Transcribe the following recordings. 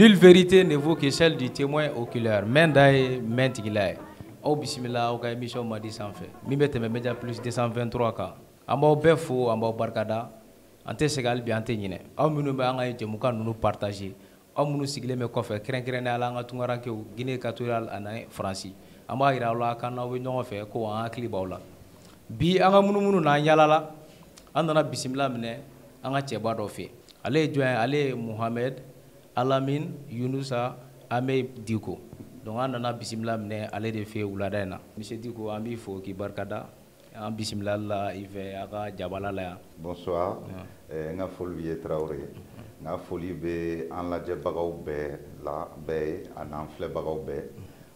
Nulle vérité ne vaut que celle du témoin oculaire. Mendaye, mentigilay. Au bismillah, au émission Madi sans fait. Mimete média plus 223 cas. Amba befo, amba barkada. Ante segal bi ante nyine. Aw minu be anga jemuka nunu partager. Aw minu sigle me kofe kren ala anga tungaranke Guinée Équatoriale ana France. Amba ira la kana we nyongo fe ko anga klibawla. Bi anga munu na yalala. Andana bismillah mine anga cheba do fe. Ale join ale Mohamed Alamine Yunusa Ame Diko. Donc on a bismillah mine ale de fe ulada na. Monsieur Diko ambi fo ki barkada. Am bismillah la ive aga jabala la. Bonsoir. Nga Folvier Traoré. Nga foli be an lajɛ bagaw bɛɛ la bɛɛ an filɛ bagaw bɛɛ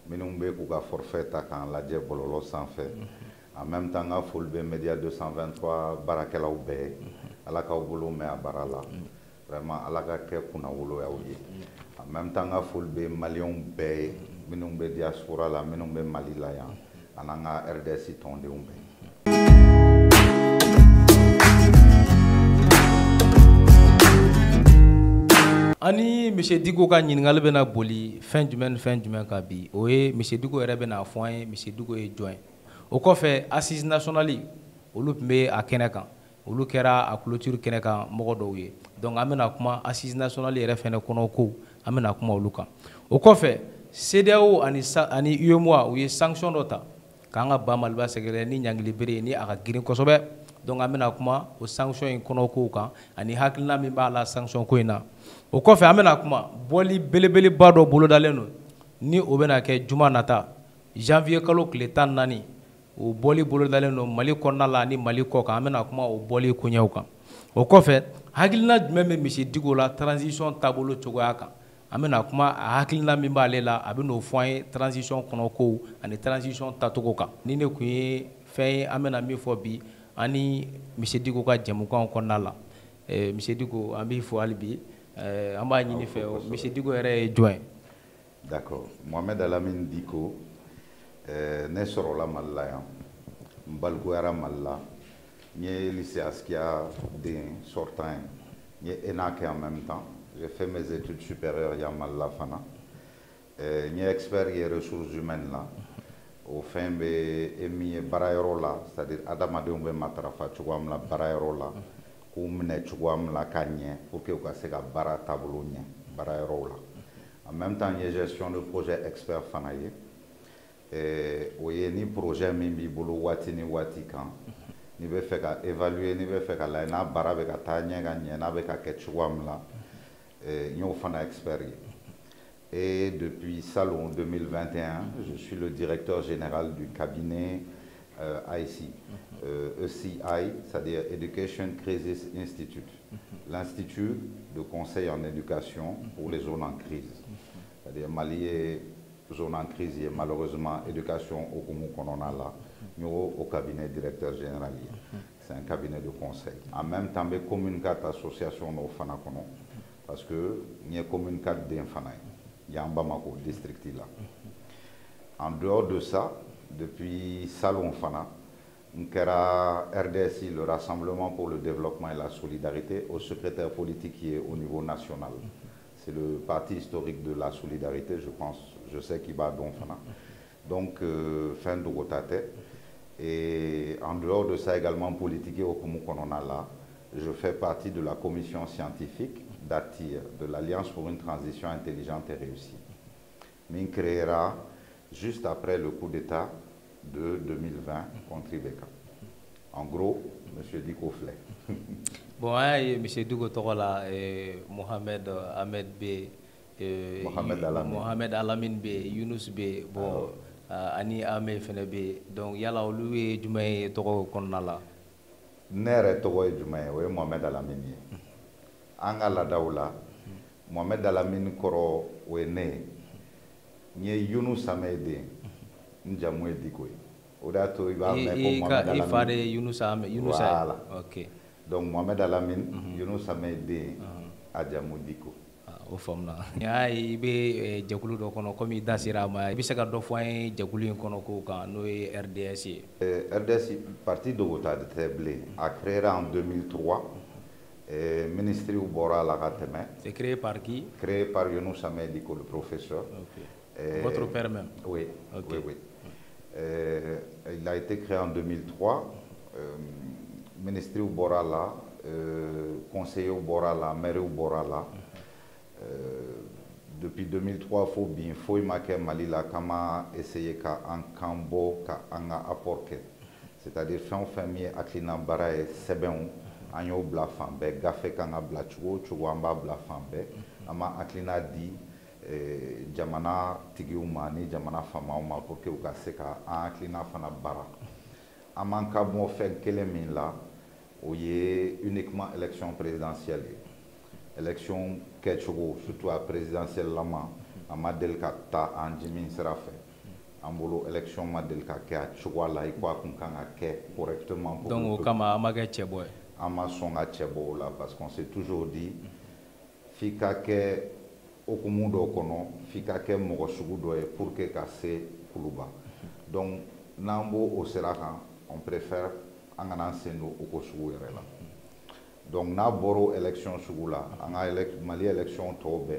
minnu be k'u ka forfait ta k'an lajɛ bɔlɔlɔ sanfɛ. En même temps nga foli be Média 223 baarakɛlaw bɛɛ. Ala k'aw bolo mɛn a baara la. Vraiment ala ka kɛ kunnawolo y'aw ye. En même temps nga foli be maliyɛnw bɛɛ minnu be diaspora la minnu be Mali la yan an'an ka RDC tɔndenw bɛɛ. Ani monsieur Diko ka ɲininkali bɛna boli fɛn jumɛn ka bi o ye monsieur Diko yɛrɛ bɛna fɔ an ye monsieur Diko ye jɔn ye o kɔfɛ assise nationale olu tun bɛ a kɛnɛ kan olu kɛra a clôture kɛnɛ kan mɔgɔ dɔw ye donc an bɛna kuma assise nationale yɛrɛ fɛnɛ kɔnɔ ko an bɛna kuma olu kan o kɔfɛ CEDEAO ani UEMOA u ye sanction dɔ ta k'an ka ba Maliba sɛgɛrɛ ni ɲangili bere ni a ka girin kosɛbɛ donc an bɛna kuma o sanction in kɔnɔ kow kan ani hakilina min b'a la sanction ko in na o kɔfɛ an bɛna kuma bɔli belebeleba dɔ bolodalen don ni o bɛna kɛ juma nata janvier kalo tile 14 o bɔli bolodalen don Mali kɔnɔna la ni Mali kɔ kan an bɛna kuma o bɔli koɲɛw kan o kɔfɛ hakilina jumɛn bɛ monsieur Diko la transition taabolo cogoya kan an bɛna kuma a hakilina min b'ale la a bɛ n'o fɔ an ye transition kɔnɔ kow ani transition tacogo kan ni ne kun ye fɛn ye an bɛna min fɔ bi ani monsieur Diko ka jɛmukanw kɔnɔna la monsieur Diko an b'i fɔ hali bi an b'a ɲini fɛ monsieur Diko yɛrɛ ye jɔn ye. D'accord. Mohamed Alamine Diko ne sɔrɔla Mali la yan n balikuyara Mali la n ye lycée Askia den sortant ye n ye ENA kɛ en même temps j'ai fait mes études supérieures yan Mali la fana n ye expert ye ressources humaines la o fɛn bɛ min ye baarayɔrɔ la c'est-à-dire adamadenw bɛ matarafa cogoya min na baarayɔrɔ la k'u minɛ cogoya min na ka ɲɛ pour que u ka se ka baara taabolo ɲɛ baarayɔrɔw la en même temps n ye gestion de projet expert fana ye o ye ni projet min b'i bolo waati ni waati kan n'i bɛ fɛ ka évaluer n'i bɛ fɛ ka lajɛ n'a baara bɛ ka taa ɲɛ ka ɲɛ n'a bɛ ka kɛ cogoya min na n y'o fana expert ye. Et depuis Salon 2021, je suis le directeur général du cabinet ECI, c'est-à-dire Education Crisis Institute, l'Institut de conseil en éducation pour les zones en crise. C'est-à-dire Mali est zone en crise et malheureusement éducation au Komonala, nous au cabinet directeur général. C'est un cabinet de conseil. En même temps, il y a commune 4 association au Fanakono, parce que il y a commune 4 d'Infanaï. Il y a un Bamako district là. En dehors de ça, depuis Salon Fana, nous avons RDSI, le Rassemblement pour le développement et la solidarité, au secrétaire politique qui est au niveau national. C'est le parti historique de la solidarité, je pense, je sais qu'il va donc Fana. Donc, fin de rotate. Et en dehors de ça également, politique au Komukononala, je fais partie de la commission scientifique d'ATIR, de l'Alliance pour une transition intelligente et réussie. Min créera juste après le coup d'État de 2020 contre Ibeka. En gros, M. Diko Flay. Bon, M. Diko Togola, Mohamed Ahmed B, Mohamed Alamine B, Younous B, bon, Ani Ame Fene B. Donc, yala olu Jumaye Togo Konala. Nere Togo Jumaye, oui, Mohamed Alamine. Anga la daula Mohamed Alamine koro wene nye Younous Amede njamwe Diko oda to iba me ko Mohamed Alamine ifade Younous voilà. OK donc Mohamed Alamine Younous Amede ajamu Diko o famna ya ibe jakulu do kono comme dasira ma ibe se ka do fo en jakulu en kono ko kan no RDS RDS parti de Wota de Teblé a créé en 2003 Et ministre Bora Lagateme. C'est créé par qui? Créé par Younous Samediko, le professeur. Okay. Votre père même? Oui, okay. oui. Il a été créé en 2003. Ministre Borala, conseiller Borala, maire Borala. Depuis 2003, il faut que Malila Kama essayer qu'un cambo, qu'un apport. C'est-à-dire fin famille Aklina Barae Sebon, Anyo Blafambe, Gafé Kanga Blachuo, Chuamba Blafambe, Ama Aklina di Jamana Tigiumani, Jamana Famauma, pour que vous cassez Aklina Fana Bara. Amanka bon fait Kelemin là, où il y a uniquement élection présidentielle. Élection Ketchugo, surtout à présidentielle Lama, à Madelka Ta Anjimin Serafé. Ambolo élection Madelka Ke à Chouala, il quoi qu'on a correctement. Donc, au Kama Amaga Tcheboy. Amason à Tchebo là, parce qu'on s'est toujours dit, Fika Ke Okumudo Kono, Fika Ke Mogosugudo pour que Kasse Kuluba. Donc, Nambo au Serakan, on préfère Anganaseno au Kosugu là. Donc, n'a boro élection Sugula, on a Mali élection Tobe,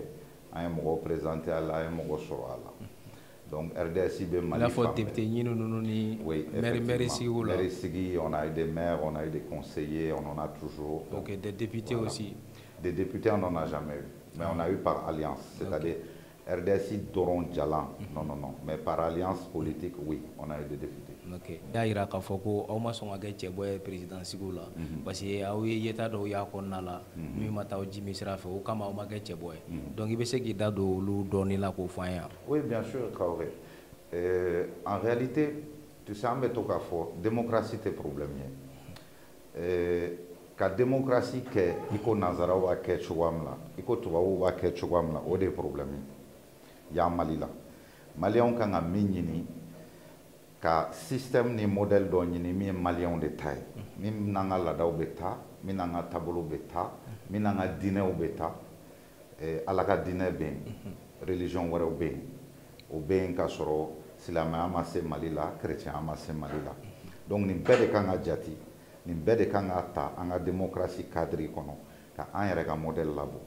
on a présenté à la Mogosoroala. Donc, RDSI de Mali. La faute député, oui, on a eu des maires, on a eu des conseillers, on en a toujours. Ok, des députés voilà. Aussi. Des députés, on n'en a jamais eu, mais on a eu par alliance, c'est-à-dire RDSI Doron Djalan, non, mais par alliance politique, oui, on a eu des députés. Ok. D'ailleurs, quand faut qu'on maçon a gagné le président Sigula, parce que il y a des gens qui ont là, mais maintenant Jimmy Serafe, au Kama on a gagné le donc il veut se qu'il a donné la confiance. Oui, bien sûr, Traoré. En réalité, tu sais, on met au café, démocratie est problème. La démocratie que iko Nazara wa ke chouamla, iko tubabu wa ke chouamla, o des problèmes. Il y a Malila. Malien kan a minini. Ka système ni modèle dont ni mi malien de taille mi nanga la daw beta mi nanga tabolo beta mi nanga dîner au beta ala ka dîner ben religion wara ben o ben ka soro silama amase malila chrétien amase malila donc ni bede kanga jati ni bede kanga ta anga démocratie cadre kono ka an yɛrɛ ka modèle labo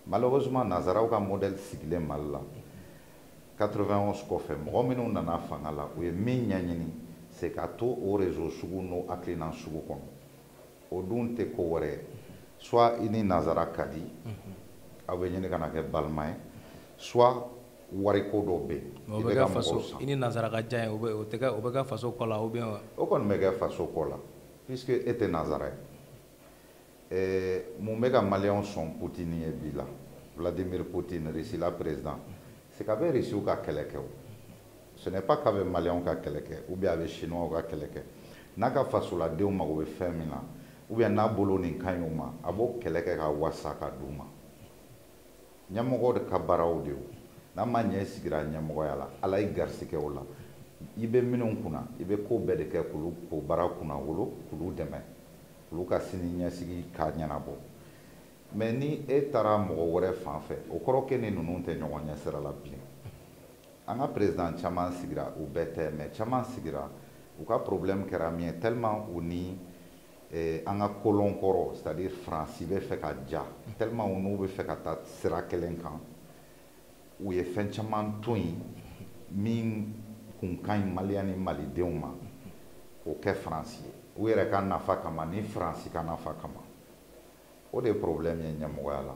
malheureusement nazaraw ka modèle sigilen Mali la 91 kɔfɛ mɔgɔ minnu nana fanga la u ye min ɲɛɲini c'est ka to o réseau sugu n'o hakilina sugu kɔnɔ o dun tɛ ko wɛrɛ ye soit i ni nazara ka di aw bɛ ɲini ka na kɛ balima ye soit wariko dɔ bɛ yen i bɛ ka mɔgɔw san i ni nazara ka jan ye o bɛ kɛ faso kɔ la ou bien o kɔni bɛ kɛ faso kɔ la puisque e tɛ nazara ye mun bɛ ka maliyɛnw sɔn Poutine ye bi la Vladimir Poutine Russie la président c'est qu'avec Russie ou kɛlɛ kɛ o ce n'est pas qu'avec Maliens ka kɛlɛ kɛ ou bien avec Chinois ka kɛlɛ kɛ n'a ka fasoladenw mago bɛ fɛn min na ou bien n'a bolo nin ka ɲi o ma a b'o kɛlɛ kɛ ka wasa ka d'u ma ɲɛmɔgɔ de ka baaraw de o n'a ma ɲɛ sigira ɲɛmɔgɔya la ala y'i garisɛgɛ o la i bɛ minnu kunna i bɛ ko bɛɛ de kɛ k'olu ko baara kunna wolo k'olu dɛmɛ olu ka sini ɲɛsigi k'a ɲɛnabɔ mais ni e taara mɔgɔ wɛrɛ fan fɛ o kɔrɔ kɛ ni ninnu tɛ ɲɔgɔn ɲɛ sira la bilen an ka président caman sigira u bɛɛ tɛ mais caman sigira u ka problème kɛra min ye tellement u ni an ka kolon kɔrɔ c'est-à-dire Faransi bɛ fɛ ka ja tellement u n'u bɛ fɛ ka taa sira kelen kan u ye fɛn caman to yen min kun ka ɲi Maliyɛn ni Malidenw ma k'o kɛ Faransi ye u yɛrɛ ka nafa kama ni Faransi ka nafa kama o de problème ye ɲɛmɔgɔya la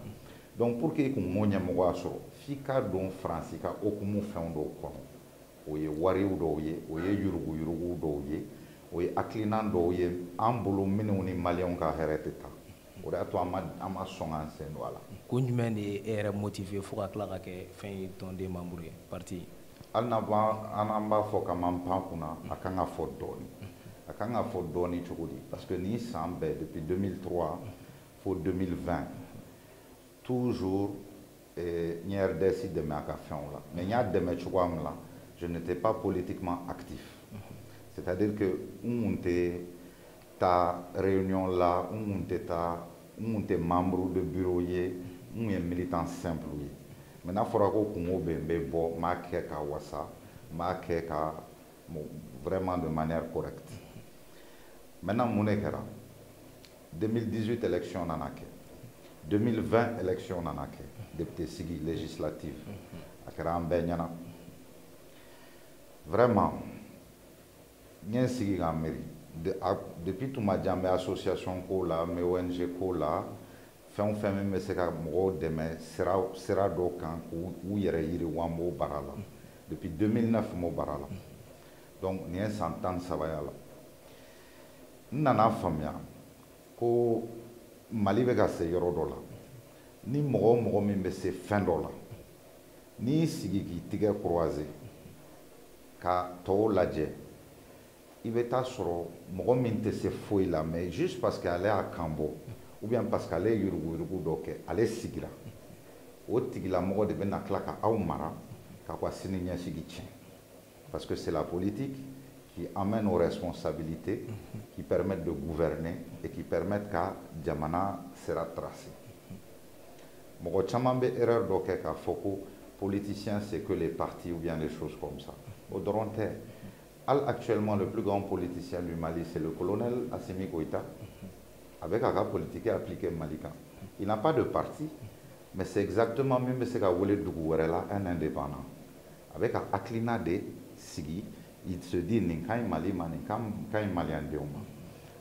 donc pour que i kun m'o ɲɛmɔgɔya sɔrɔ f'i ka don Faransi ka okumu fɛn dɔw kɔnɔ o ye wariw dɔw ye o ye yurugu-yurugu dɔw ye o ye hakilina dɔw ye an bolo minnu ni Maliyɛnw ka hɛrɛ tɛ taa o de y'a to an ma sɔn k'an sen don a la. Ko jumɛn de ye e yɛrɛ motivé fo ka tila ka kɛ fɛn ye tɔnden membre ye parti hali n'an b'a fɔ ka m'an pan kunna a kan ka fɔ dɔɔni a kan ka fɔ dɔɔni cogo di parce que nin san bɛɛ depuis 2003 pour 2020 toujours n ye RDS dɛmɛ a ka fɛnw la mais n y'a dɛmɛ cogoya min na je n'étais pas politiquement actif c'est-à-dire que n kun tɛ taa réunion la n kun tɛ membre de bureau ye n kun ye militant simple ye mais n'a fɔra ko kungo bɛ n bɛ bɔ n b'a kɛ ka wasa n b'a kɛ ka vraiment de manière correcte maintenant mun de kɛra 2018 élection nana kɛ 2020 élection nana kɛ député sigi législative a kɛra an bɛɛ ɲɛna vraiment n ye n sigi k'an miiri depuis tuma jan n bɛ association ko la n bɛ ONG ko la fɛn o fɛn min bɛ se ka mɔgɔw dɛmɛ sira dɔw kan k'u yɛrɛ yiriwa n b'o baara la depuis 2009 n b'o baara la donc nin ye san 13 ya la n nana faamuya ko Mali bɛ ka se yɔrɔ dɔ la ni mɔgɔ o mɔgɔ min bɛ se fɛn dɔ la n'i sigi k'i tigɛ croiser ka tɔw lajɛ i bɛ taa sɔrɔ mɔgɔ min tɛ se foyi la mais juste parce que ale y'a kan bɔ ou bien parce que ale ye yuruguyurugu dɔ kɛ ale sigira o tigilamɔgɔ de bɛna tila ka aw mara k'aw ka sini ɲɛsigi tiɲɛ parce que c'est la politique qui amène aux responsabilités, qui permettent de gouverner et qui permettent ka jamana sera tracé. Mɔgɔ caman bɛ erreur dɔ kɛ k'a fɔ ko politicien c'est que les partis ou bien les choses comme ça. O dɔrɔn tɛ. Actuellement, le plus grand politicien du Mali, c'est le colonel Assimi Goïta, avec un politique appliqué Mali. Il n'a pas de parti, mais c'est exactement même ce qu'a voulu Dougouerela, un indépendant. Avec un Aklina de Sigi, il se dit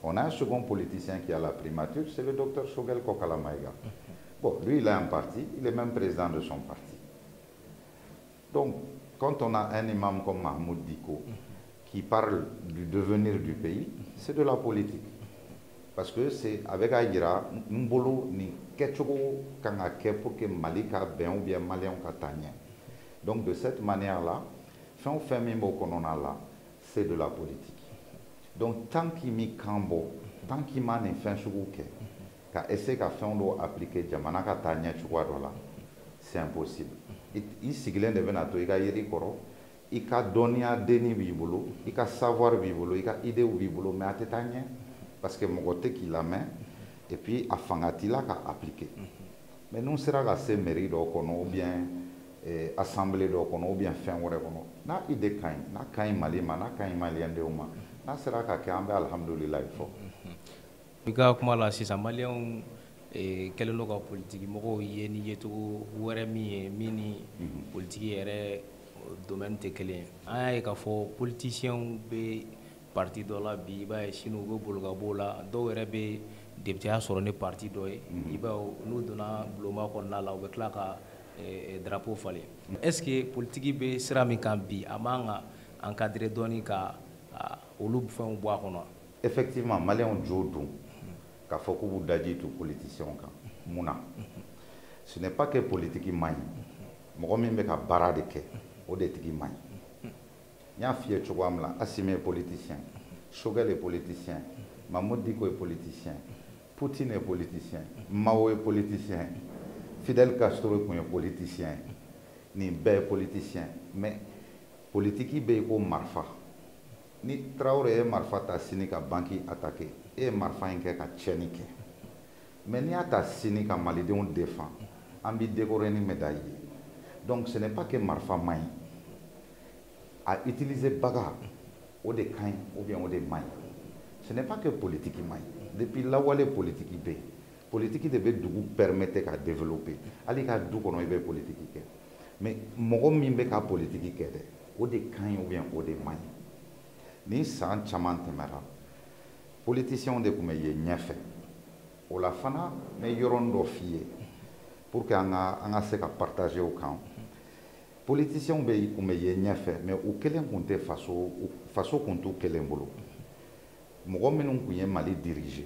on a un second politicien qui a la primature, c'est le docteur Shogel Kokala Maïga. Bon, lui, il a un parti, il est même président de son parti. Donc, quand on a un imam comme Mahmoud Diko qui parle du devenir du pays, c'est de la politique. Parce que c'est avec Aïra, Mbolo ni Ketchogo Kangake pour que Malika ben ou bien Malien Katania. Donc, de cette manière-là, c'est de la politique. Donc, tant qu'il m'y cambo, tant qu'il m'a fait un essayer de faire appliquer Jamanaka Tanya Chouadola, c'est impossible. Il s'y glisse de Venato, il y a Yerikoro, il y a donné à Denis Bibolo, il y a savoir Bibolo, il y a idée ou Bibolo, mais à Tétania, parce que mon côté qui la met, et puis à Fangatila qu'a appliqué. Mais nous serons assez mérite ou bien. Assemblée dɔ kɔnɔ ou bien fɛn wɛrɛ kɔnɔ n'a idée ka ɲi n'a ka ɲi Mali ma n'a ka ɲi maliyɛndenw ma n'a sera ka kɛ an bɛ alhamdulilayi fɔ. I ka kuma la sisan maliyɛnw kɛlen don ka politiki mɔgɔw ye ni yecogo wɛrɛ min ye min ni politiki yɛrɛ domaine tɛ kelen ye an y'a ye k'a fɔ politiciens bɛ parti dɔ la bi i b'a ye sini u bɛ bolo ka b'o la dɔw yɛrɛ bɛ députéya sɔrɔ ni parti dɔ ye i b'a ye n'u donna bulonba kɔnɔna la u bɛ tila ka drapeau falen. Est-ce que politique be sira min kan bi a man ka encadrer dɔɔni ka olu fɛnw bɔ a kɔnɔ? Effectivement, Maliens jo dun k'a fɔ k'u b'u daji tu politiciens kan mun na? Ce n'est pas que politique man ɲi mɔgɔ min bɛ ka baara de kɛ o de tigi man ɲi. N y'a f'i ye cogoya min na Assimi est politicien, Shogel est politicien, Mahmoud Diko est politicien, Poutine est politicien, Mao est politicien. Fidel Castro est un politicien, ni bel politicien, mais politique est comme Marfa. Ni Traoré est Marfa ta sini ka banki attaqué, et Marfa inke ka tchenike. Mais ni a ta sini ka malidéon défend, ambi décoré ni médaille. Donc ce n'est pas que Marfa maï a utilisé baga ou des caïns ou bien ou des maïs. Ce n'est pas que politique maï. Depuis là où les politiques bé. Politique devait nous permettre de développer. Ali ka du kono ibe politique. Mais mogo mimbe ka politique kede. O de kan ou bien o de man. Ni san chaman temera. Politiciens de kume ye nyefe. O la fana me yoron do fié pour que anga se ka partager au camp. Politiciens be kume ye nyefe mais o kelen kunte faso kuntu kelen bolo. Mogo minun kunye Mali diriger.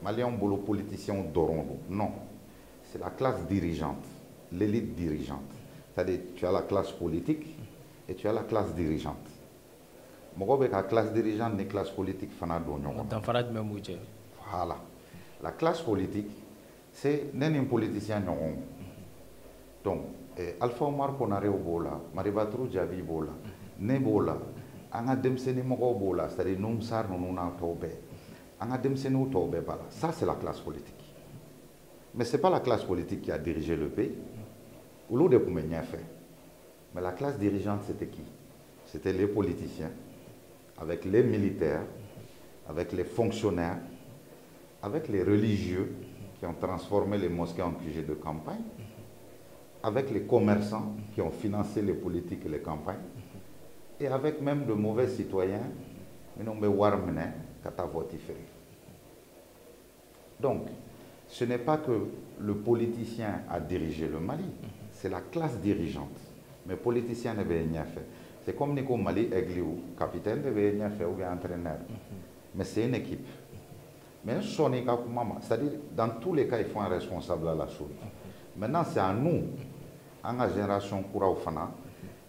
Maliens bolo politiciens d'Orondo. Non, c'est la classe dirigeante, l'élite dirigeante. C'est-à-dire tu as la classe politique et tu as la classe dirigeante. Mogobe la classe dirigeante et la classe politique fana donyon. Voilà. La classe politique, c'est un politicien non. Donc, Alpha Omar Konare Bola, Maribatrou Djabi Bola, Nebola, Anga Demseni Mogo Bola, c'est-à-dire Numsar Nununa Tobe. Ça, c'est la classe politique. Mais ce n'est pas la classe politique qui a dirigé le pays. Mais la classe dirigeante, c'était qui? C'était les politiciens, avec les militaires, avec les fonctionnaires, avec les religieux qui ont transformé les mosquées en QG de campagne, avec les commerçants qui ont financé les politiques et les campagnes, et avec même de mauvais citoyens, donc, ce n'est pas que le politicien a dirigé le Mali, c'est la classe dirigeante. Mais le politicien ne veut rien faire. C'est comme Nico Mali, Egliou, capitaine ne veut rien faire ou bien entraîneur. Mais c'est une équipe. Mais c'est-à-dire, dans tous les cas, il faut un responsable à la chose. Maintenant, c'est à nous, à la génération Kouraoufana,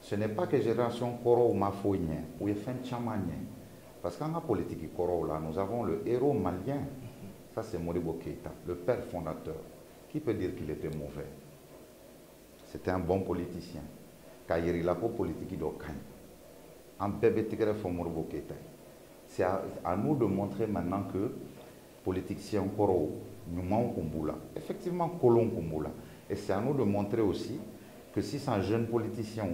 ce n'est pas que la génération Koro m'a fouillé, ou il fait un parce qu'en la politique Koro, là, nous avons le héros malien. Ça, c'est Modibo Keïta, le père fondateur. Qui peut dire qu'il était mauvais? C'était un bon politicien. Kayeri la politique d'Okaï. Un bébé tigre fait Modibo Keïta. C'est à nous de montrer maintenant que politiciens Koro, nous Kumbula, effectivement Kolon Kumbula. Et c'est à nous de montrer aussi que si c'est un jeune politicien,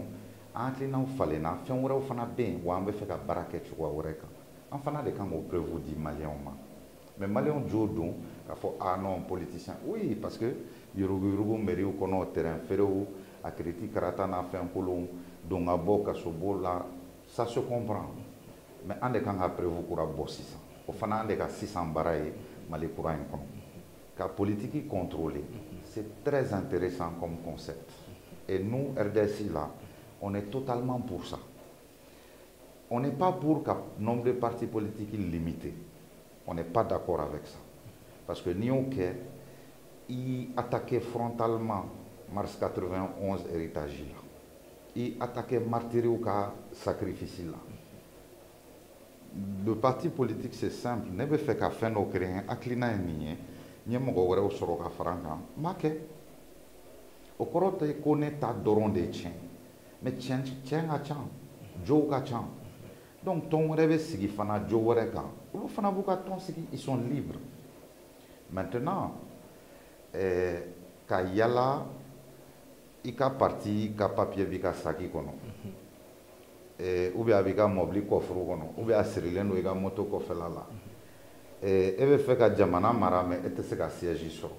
inclinant fallait na fait un fana bien ou un fait un baraquet ou un oreka. Enfin, les camps au prévu dit malien. Mais malien Jodon, il faut ah non politicien. Oui, parce que Yorubu mairie au kono terrain ferro à critique karatana fait un colon dont à boka sobo là, ça se comprend. Mais en des camps a prévu pour bosser ça. Au fana des cas 600 baraye malé pour un con. Car politique contrôlée, c'est très intéressant comme concept. Et nous, RDSI là, on est totalement pour ça. On n'est pas pour qu'un nombre de partis politiques limité. On n'est pas d'accord avec ça. Parce que Nioke, il attaquait frontalement mars 91 héritage là. Il attaquait martyriuka sacrifice là. Le parti politique c'est simple. Ne veut faire qu'à faire nos créens, à clina et nier, n'y mo gore au soroka franca. Make. Au corote connaît ta doron de tien. Mais tien a tien. Joe a tien. Donc, ton rêve sigi fana joworeka. Ou fana buka ton sigi, ils sont libres. Maintenant, ka yala, ika parti, ka papier bika saki kono. Ou bien bika mobli kofru kono. Ou bien sirilen ou ika moto kofelala. Eve fait ka jamana mara me ete se ka siège so.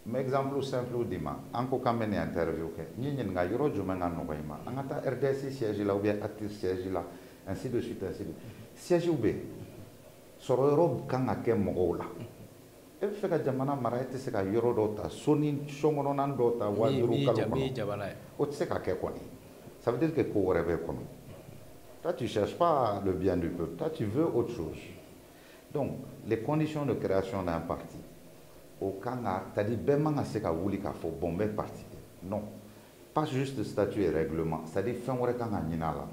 Mais exemple simple ou dima, anko kamene interview ke. Ni nga yoro jumenga no kaima. Angata RDC siège là ou bien actif siège là. Ainsi de suite, ainsi de suite. Siège ou B, sur Europe, quand on a qu'un mot là, et fait que Jamana Maraïte, c'est qu'à Euro d'Ota, Sony, Chongonan d'Ota, Waduru, ça veut dire que pour rêver comme toi, tu ne cherches pas le bien du peuple, toi, tu veux autre chose. Donc, les conditions de création d'un parti, au Kanga, tu as dit, ben, c'est qu'à Wouli, qu'il faut bomber parti. Non, pas juste statut et règlement, c'est-à-dire, fin ou Kanga Ninala.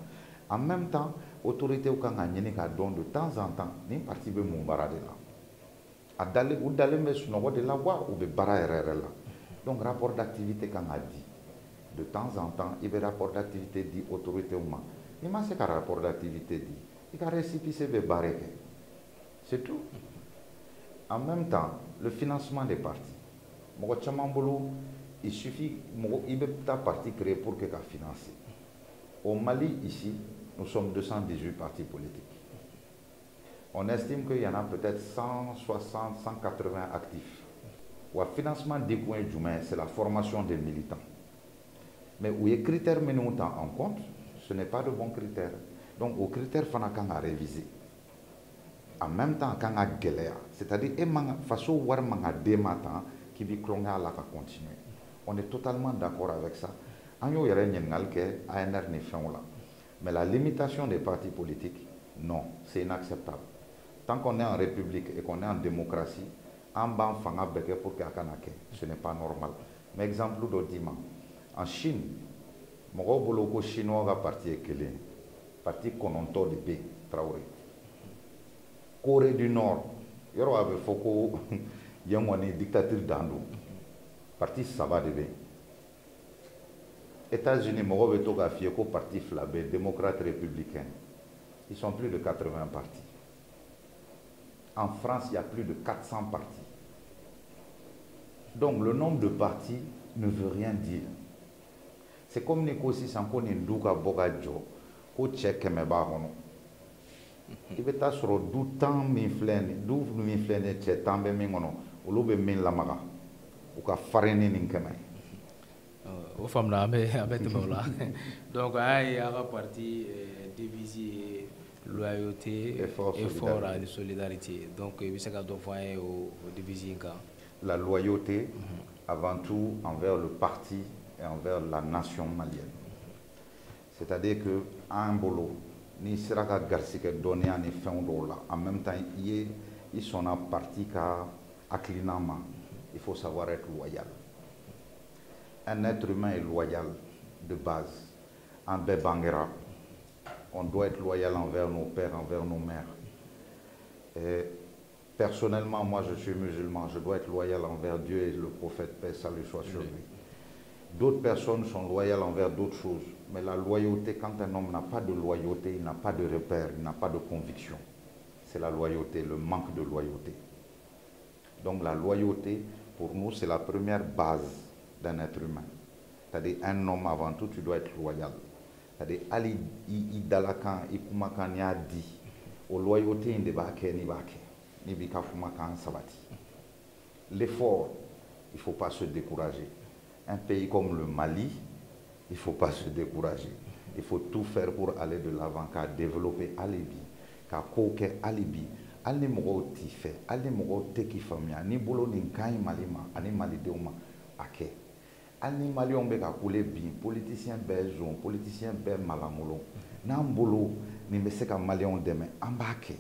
En même temps, l'autorité au Kanga Nyenika donne de temps en temps, ni parti de Mumbara de là. A d'aller ou d'aller mais sur de la voie ou de bara RR là. Donc, rapport d'activité Kanga dit. De temps en temps, il y a rapport d'activité dit autorité au Mans. Il m'a dit qu'un rapport d'activité dit. Il y a récipicé de barré. C'est tout. En même temps, le financement des partis. Il suffit, il y a un parti créé pour que financer. Au Mali, ici, nous sommes 218 partis politiques. On estime qu'il y en a peut-être 160, 180 actifs. Le financement des coins du c'est la formation des militants. Mais où les critères menés en compte, ce n'est pas de bons critères. Donc, aux critères, il faut réviser. En même temps, quand on a galère, c'est-à-dire, il y a une façon où on a des matins qui vont continuer. On est totalement d'accord avec ça. Mais la limitation des partis politiques, non, c'est inacceptable. Tant qu'on est en république et qu'on est en démocratie, ce n'est pas normal. Mais exemple d'Odima, en Chine, le chinois a parti parti Kononto de B, Traoré. Corée du Nord, il y a une dictature d'Andou, parti Saba de B. États-Unis, le parti Flabé, démocrate républicain. Ils sont plus de 80 partis. En France, il y a plus de 400 partis. Donc, le nombre de partis ne veut rien dire. C'est comme si on a un bogadjo, ko check me barono. Il veut être sur 12 temps mi flène, 12 mi flène, check tambe mingono, olu bɛ min lamaga u ka farini nin kɛmɛ. Au femme là, donc il y a un parti divisé, loyauté, effort et solidarité. Donc il se fait au division. La loyauté, avant tout, envers le parti et envers la nation malienne. C'est-à-dire que un bolo, ni sera ka garsike donné ni fin là. En même temps, ils sont un parti ka acclinama. Il faut savoir être loyal. Un être humain est loyal de base. En Bébangera, on doit être loyal envers nos pères, envers nos mères. Et personnellement, moi je suis musulman, je dois être loyal envers Dieu et le prophète, paix, salut soit sur lui. D'autres personnes sont loyales envers d'autres choses. Mais la loyauté, quand un homme n'a pas de loyauté, il n'a pas de repère, il n'a pas de conviction. C'est la loyauté, le manque de loyauté. Donc la loyauté, pour nous, c'est la première base d'un être humain. C'est-à-dire un homme avant tout, tu dois être loyal. C'est-à-dire Ali Idalakan, Ikumakan ya dit, au loyauté il ne va pas ni bika fumakan sabati. L'effort, il ne faut pas se décourager. Un pays comme le Mali, il ne faut pas se décourager. Il faut tout faire pour aller de l'avant, car développer Alibi, car koke Alibi. Ali mogo ti fait, ali mogo te ki famia, ni bolo ni kai malima, ani malideuma ake. Ali malion be ka kule bi, politicien be zon, politicien be malamolo. Nan bolo ni be se ka malion deme ambake.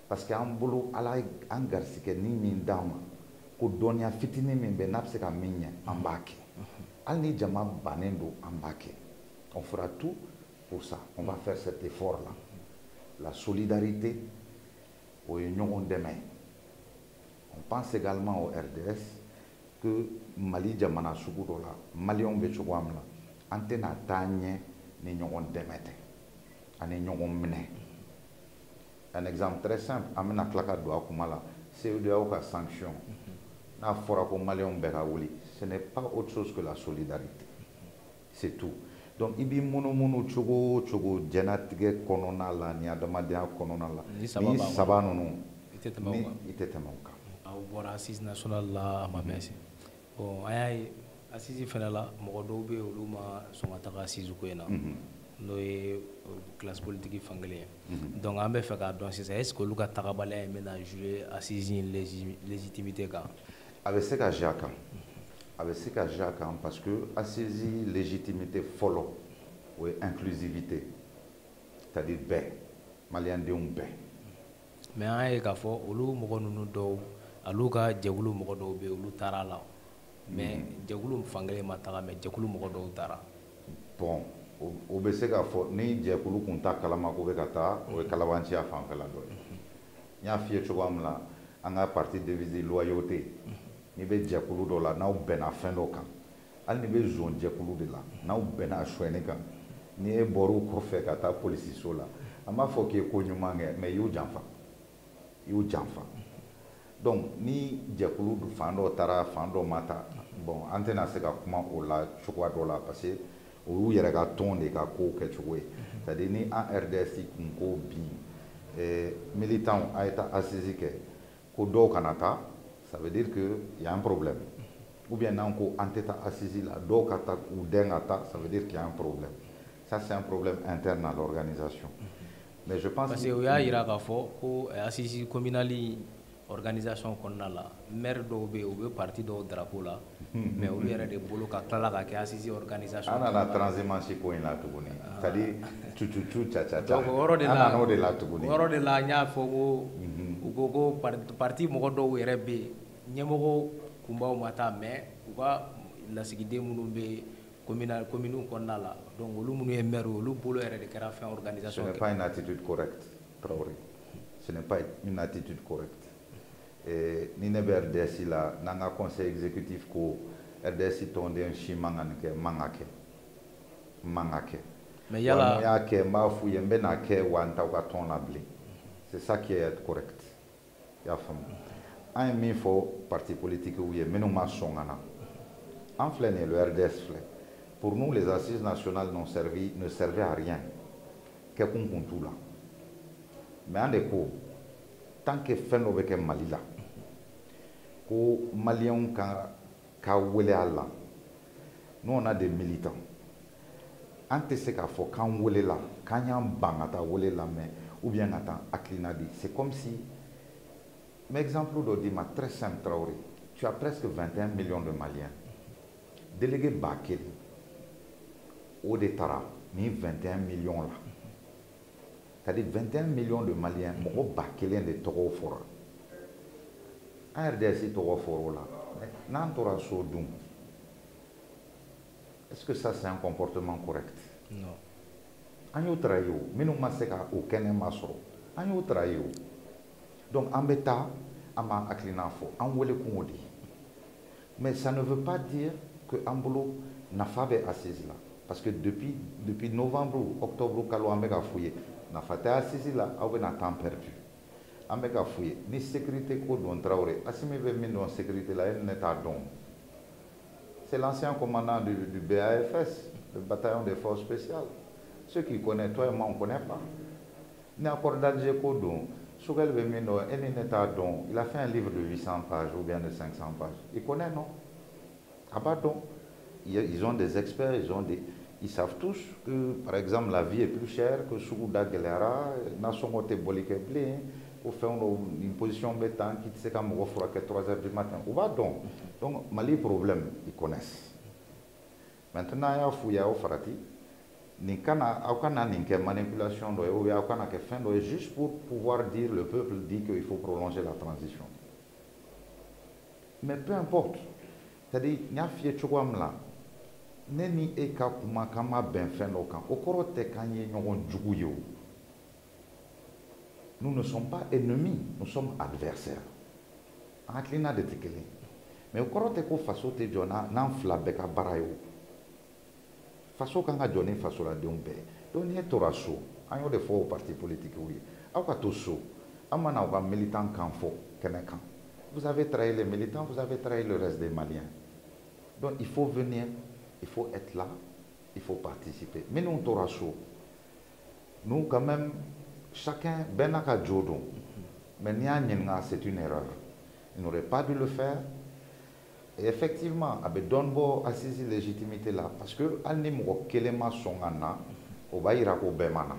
Parce que an bolo ala an garsike ni min dama, ko donia fitini min be nap se ka minye ambake. Ali ni jama banendo ambake. On fera tout pour ça. On va faire cet effort là. La solidarité. On pense également au RDS que Mali jamana sugu la Malion be cogo amla antena tanye ni ñogon demete ani ñogon mine. Un exemple très simple, amena klaka do akumala CEDEAO ka sanction na fora ko Malion be ka wuli, ce n'est pas autre chose que la solidarité. C'est tout. Donc ibi munu chogo janatige konona la ni adamadia konona la ni saba nunu itete mauka au bora assise nationale la ma merci bon ay assise fena la mo do be uluma songa ta assise ko ena no e classe politique fangale donc ambe fa ka don c'est est-ce que luka takabale mena jouer assise légitimité ka avec ce ka jaka avec ce que Jacques, parce que a saisi légitimité follow ou inclusivité, c'est-à-dire paix, malien de un paix. Mais en effet, olu mogo nunu do aluka jegulu mogo do be olu tara la. Mais jegulu fangale matara mais jegulu mogo do tara. Bon, o be se ka fo ni jegulu kunta kalama ko be kata o kalawanci a fanfela do. Nya fie chogo amla anga parti devise loyauté. Ni be jɛkulu dɔ la n'aw bɛnna fɛn dɔ kan hali ni bɛ zon jɛkulu de la n'aw bɛnna suɲɛni kan ni e bɔr'u kɔfɛ ka taa polisiso la an b'a fɔ k'i ye ko ɲuman kɛ mais i y'u janfa donc ni jɛkulu fan dɔ taara fan dɔ ma ta bon an tɛna se ka kuma o la cogoya dɔ la parce que o y'u yɛrɛ ka tɔn de ka kow kɛcogo ye c'est à dire ni an RDS kun ko bi militant a ye taa assise kɛ ko dɔw kana taa. Ça veut dire qu'il y a un problème. Ou bien on anteta assisi la dokata ou dengata, ça veut dire qu'il y a un problème. Ça c'est un problème interne à l'organisation. Mais je pense parce que il y a ira fo ko assisi communali organisation konna la maire do be ou be parti do drapeau la mais ou yere de bolo ka kala ka ke assisi organisation ana la transhumance ko ina tuguni c'est-à-dire tu cha donc oro de la tuguni oro de la nya fo go parti mo do yere be ñemogo kumbaw mata mais u ka lasigiden minnu bɛ commune kɔnɔna la donc olu minnu ye maire olu bolo yɛrɛ de kɛra fɛn organisation. Ce n'est pas une attitude correcte Traoré, ce n'est pas une attitude correcte. Ni ne bɛ RDS la n'an ka conseil exécutif ko RDS tɔnden si man ka nin kɛ man ka kɛ mais yala n'u y'a kɛ n b'a f'u ye n bɛ n'a kɛ wa n t'aw ka tɔn na bilen c'est ça qui est correct i y'a faamu. Un min fo parti politique où il y a minimum songana. En flaine le RDS flé. Pour nous les assises nationales ne servaient à rien. Que qu'on tout là. Mais en écho, tant que fin avec Mali là, ko Maliens ka wele a la. Nous on a des militants. An tɛ se k'a fɔ k'an welela k'an y'an ban ka taa wele lamɛn ou bien ka taa hakilina di. C'est comme si, mais exemple dɔ d'i ma très simple Traoré, tu as presque 21 millions de Maliens. Délégué ba kelen o de taara ni 21 millions là. C'est-à-dire 21 millions de Maliens mɔgɔ ba kelen de tɔgɔw fɔra. An RDS tɔgɔ fɔra la. N'an tora so dun. Est-ce que ça c'est un comportement correct? Non. An y'o trahi o minnu ma se ka o kɛnɛma sɔrɔ an y'o trahi o. Donc an bɛ taa an b'an hakilina fɔ an wele kun o de. Mais ça ne veut pas dire que an bolo nafa bɛ assise la parce que depuis novembre octobre kalo an bɛ ka f'u ye nafa tɛ assise la aw bɛna temps perdu an bɛ ka f'u ye ni sécurité ko don Traoré Assimi bɛ min dɔn sécurité la e ne t'a dɔn. C'est l'ancien commandant du BAFS, le bataillon des forces spéciales. Ceux qui connaissent, toi et moi, on ne connaît pas. Ni accord d'Alger Kodon, Sougel Bemino, il a fait un livre de 800 pages ou bien de 500 pages. Il connaît, non? Ah bah donc, ils ont des experts, ils savent tous que, par exemple, la vie est plus chère que Souda Gelera, Nassomote Bolikeblé, au fait une position béton qui sait comme on fera que 3 heures du matin. Où va donc Mali problème ils connaissent. Maintenant il y a fouillé au farati. Ni kana aukana ni que manipulation doit ou ya aukana que fin doit juste pour pouvoir dire le peuple dit qu'il faut prolonger la transition. Mais peu importe. C'est-à-dire il y a fié chouamla. Neni eka kuma kama ben fin lokan. Okorote kanye nyogon juguyo. Nous ne sommes pas ennemis, nous sommes adversaires. En clina de tikele. Mais au korote ko faso te jona nan flabeka barayo. Faso kanga joni faso la deumbe. Donc ni toraso. Anyo de fo parti politique oui. Awka toso. Amana wa militant kanfo kenekan. Vous avez trahi les militants, vous avez trahi le reste des Maliens. Donc il faut venir, il faut être là, il faut participer. Mais nous toraso. Nous quand même chacun, Benaka Jodo, mais c'est une erreur. Il n'aurait pas dû le faire. Et effectivement, avec Donbo assise légitimité là, parce que Alnimo Kelema Songana, au Baïrako Bemana.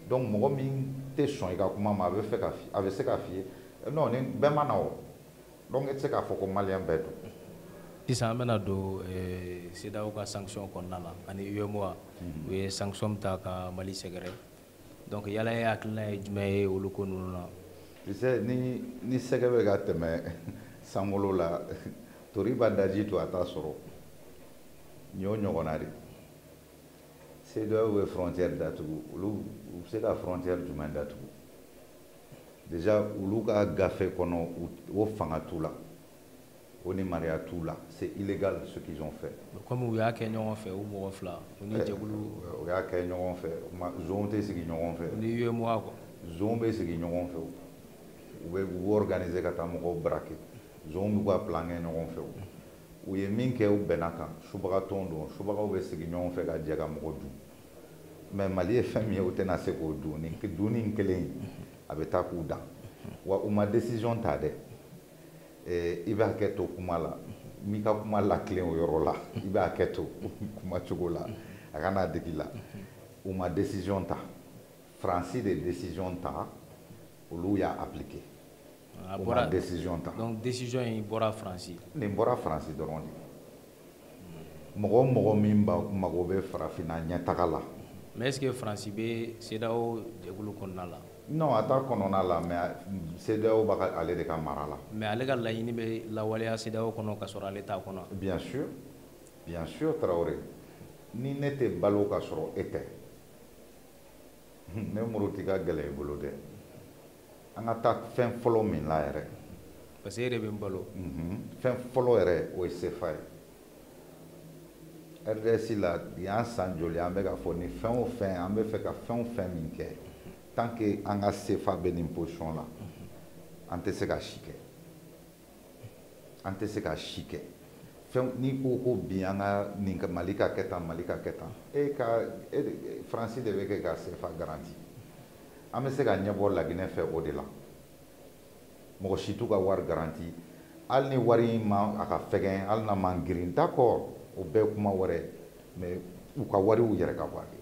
Donc, moi, je suis avec ce café. Non, Bemana. Donc, c'est un peu malien bête. Si ça amène à dos, c'est d'avoir sanction qu'on a là. En UEMOA, oui, sanction ta Mali Ségré. Donc il y a la clé mais au loco nous là. Tu sais ni Ségré gâte mais Samolo là Toriba daji to atasoro. Nyo nyogonari. C'est de où frontière d'atu. Ou c'est la frontière du Mandatu. Déjà où ka gafé kono ou fanga tout là. On est marié à tout là. C'est illégal ce qu'ils ont fait. Comme on a Kenyon fait ou Morofla, on est Djagoulou. On a Kenyon fait. Zonte ce qu'ils ont fait. On est moi. Zombe ce qu'ils ont fait. Ou organiser Katamoko braquet. Zombe ou planer n'ont fait. Ou y minke ou benaka. Choubara tondo. Choubara ou ce qu'ils ont fait à Diagamodu. Mais Mali est famille au tenase ko duni. Que duni nkele. Abeta kouda. Ou ma décision tade. Il va keto kuma la mika kuma la clé au yoro la il va keto kuma chogola akana dekila ou ma décision ta Francis de décision ta ou ya appliqué ma décision ta donc décision in bora Francis ni bora Francis doron mogo mimba mago be farafina nyatagala mais est-ce que Francis be sedao degulu konnala non, attends qu'on a là, mais c'est de où aller de Camarala. Mais aller à la Yinibe, la Walia, c'est d'où qu'on a sur l'État. Bien sûr, Traoré. Ni n'était balo kasoro était. Ne murutika gele bolode. An attaque fin follow min la ere. Parce que rebe balo. Fin follow ere o sefai. RDC la yan san joli ambe ka foni fin o fin ambe fe ka fin min ke. Tant que on a ces femmes en position là, on te sait qu'à chiquer. On te sait qu'à chiquer. Ni ko bien ni Malika ketan. Et Francis devait que c'est pas garanti. On me sait qu'à n'y avoir la Guinée fait au-delà. mɔgɔ si t'u ka wari garanti hali ni wari ma a ka fɛgɛn hali n'a man girin d'accord o bɛɛ ye kuma wɛrɛ mais u ka wari y'u yɛrɛ ka wari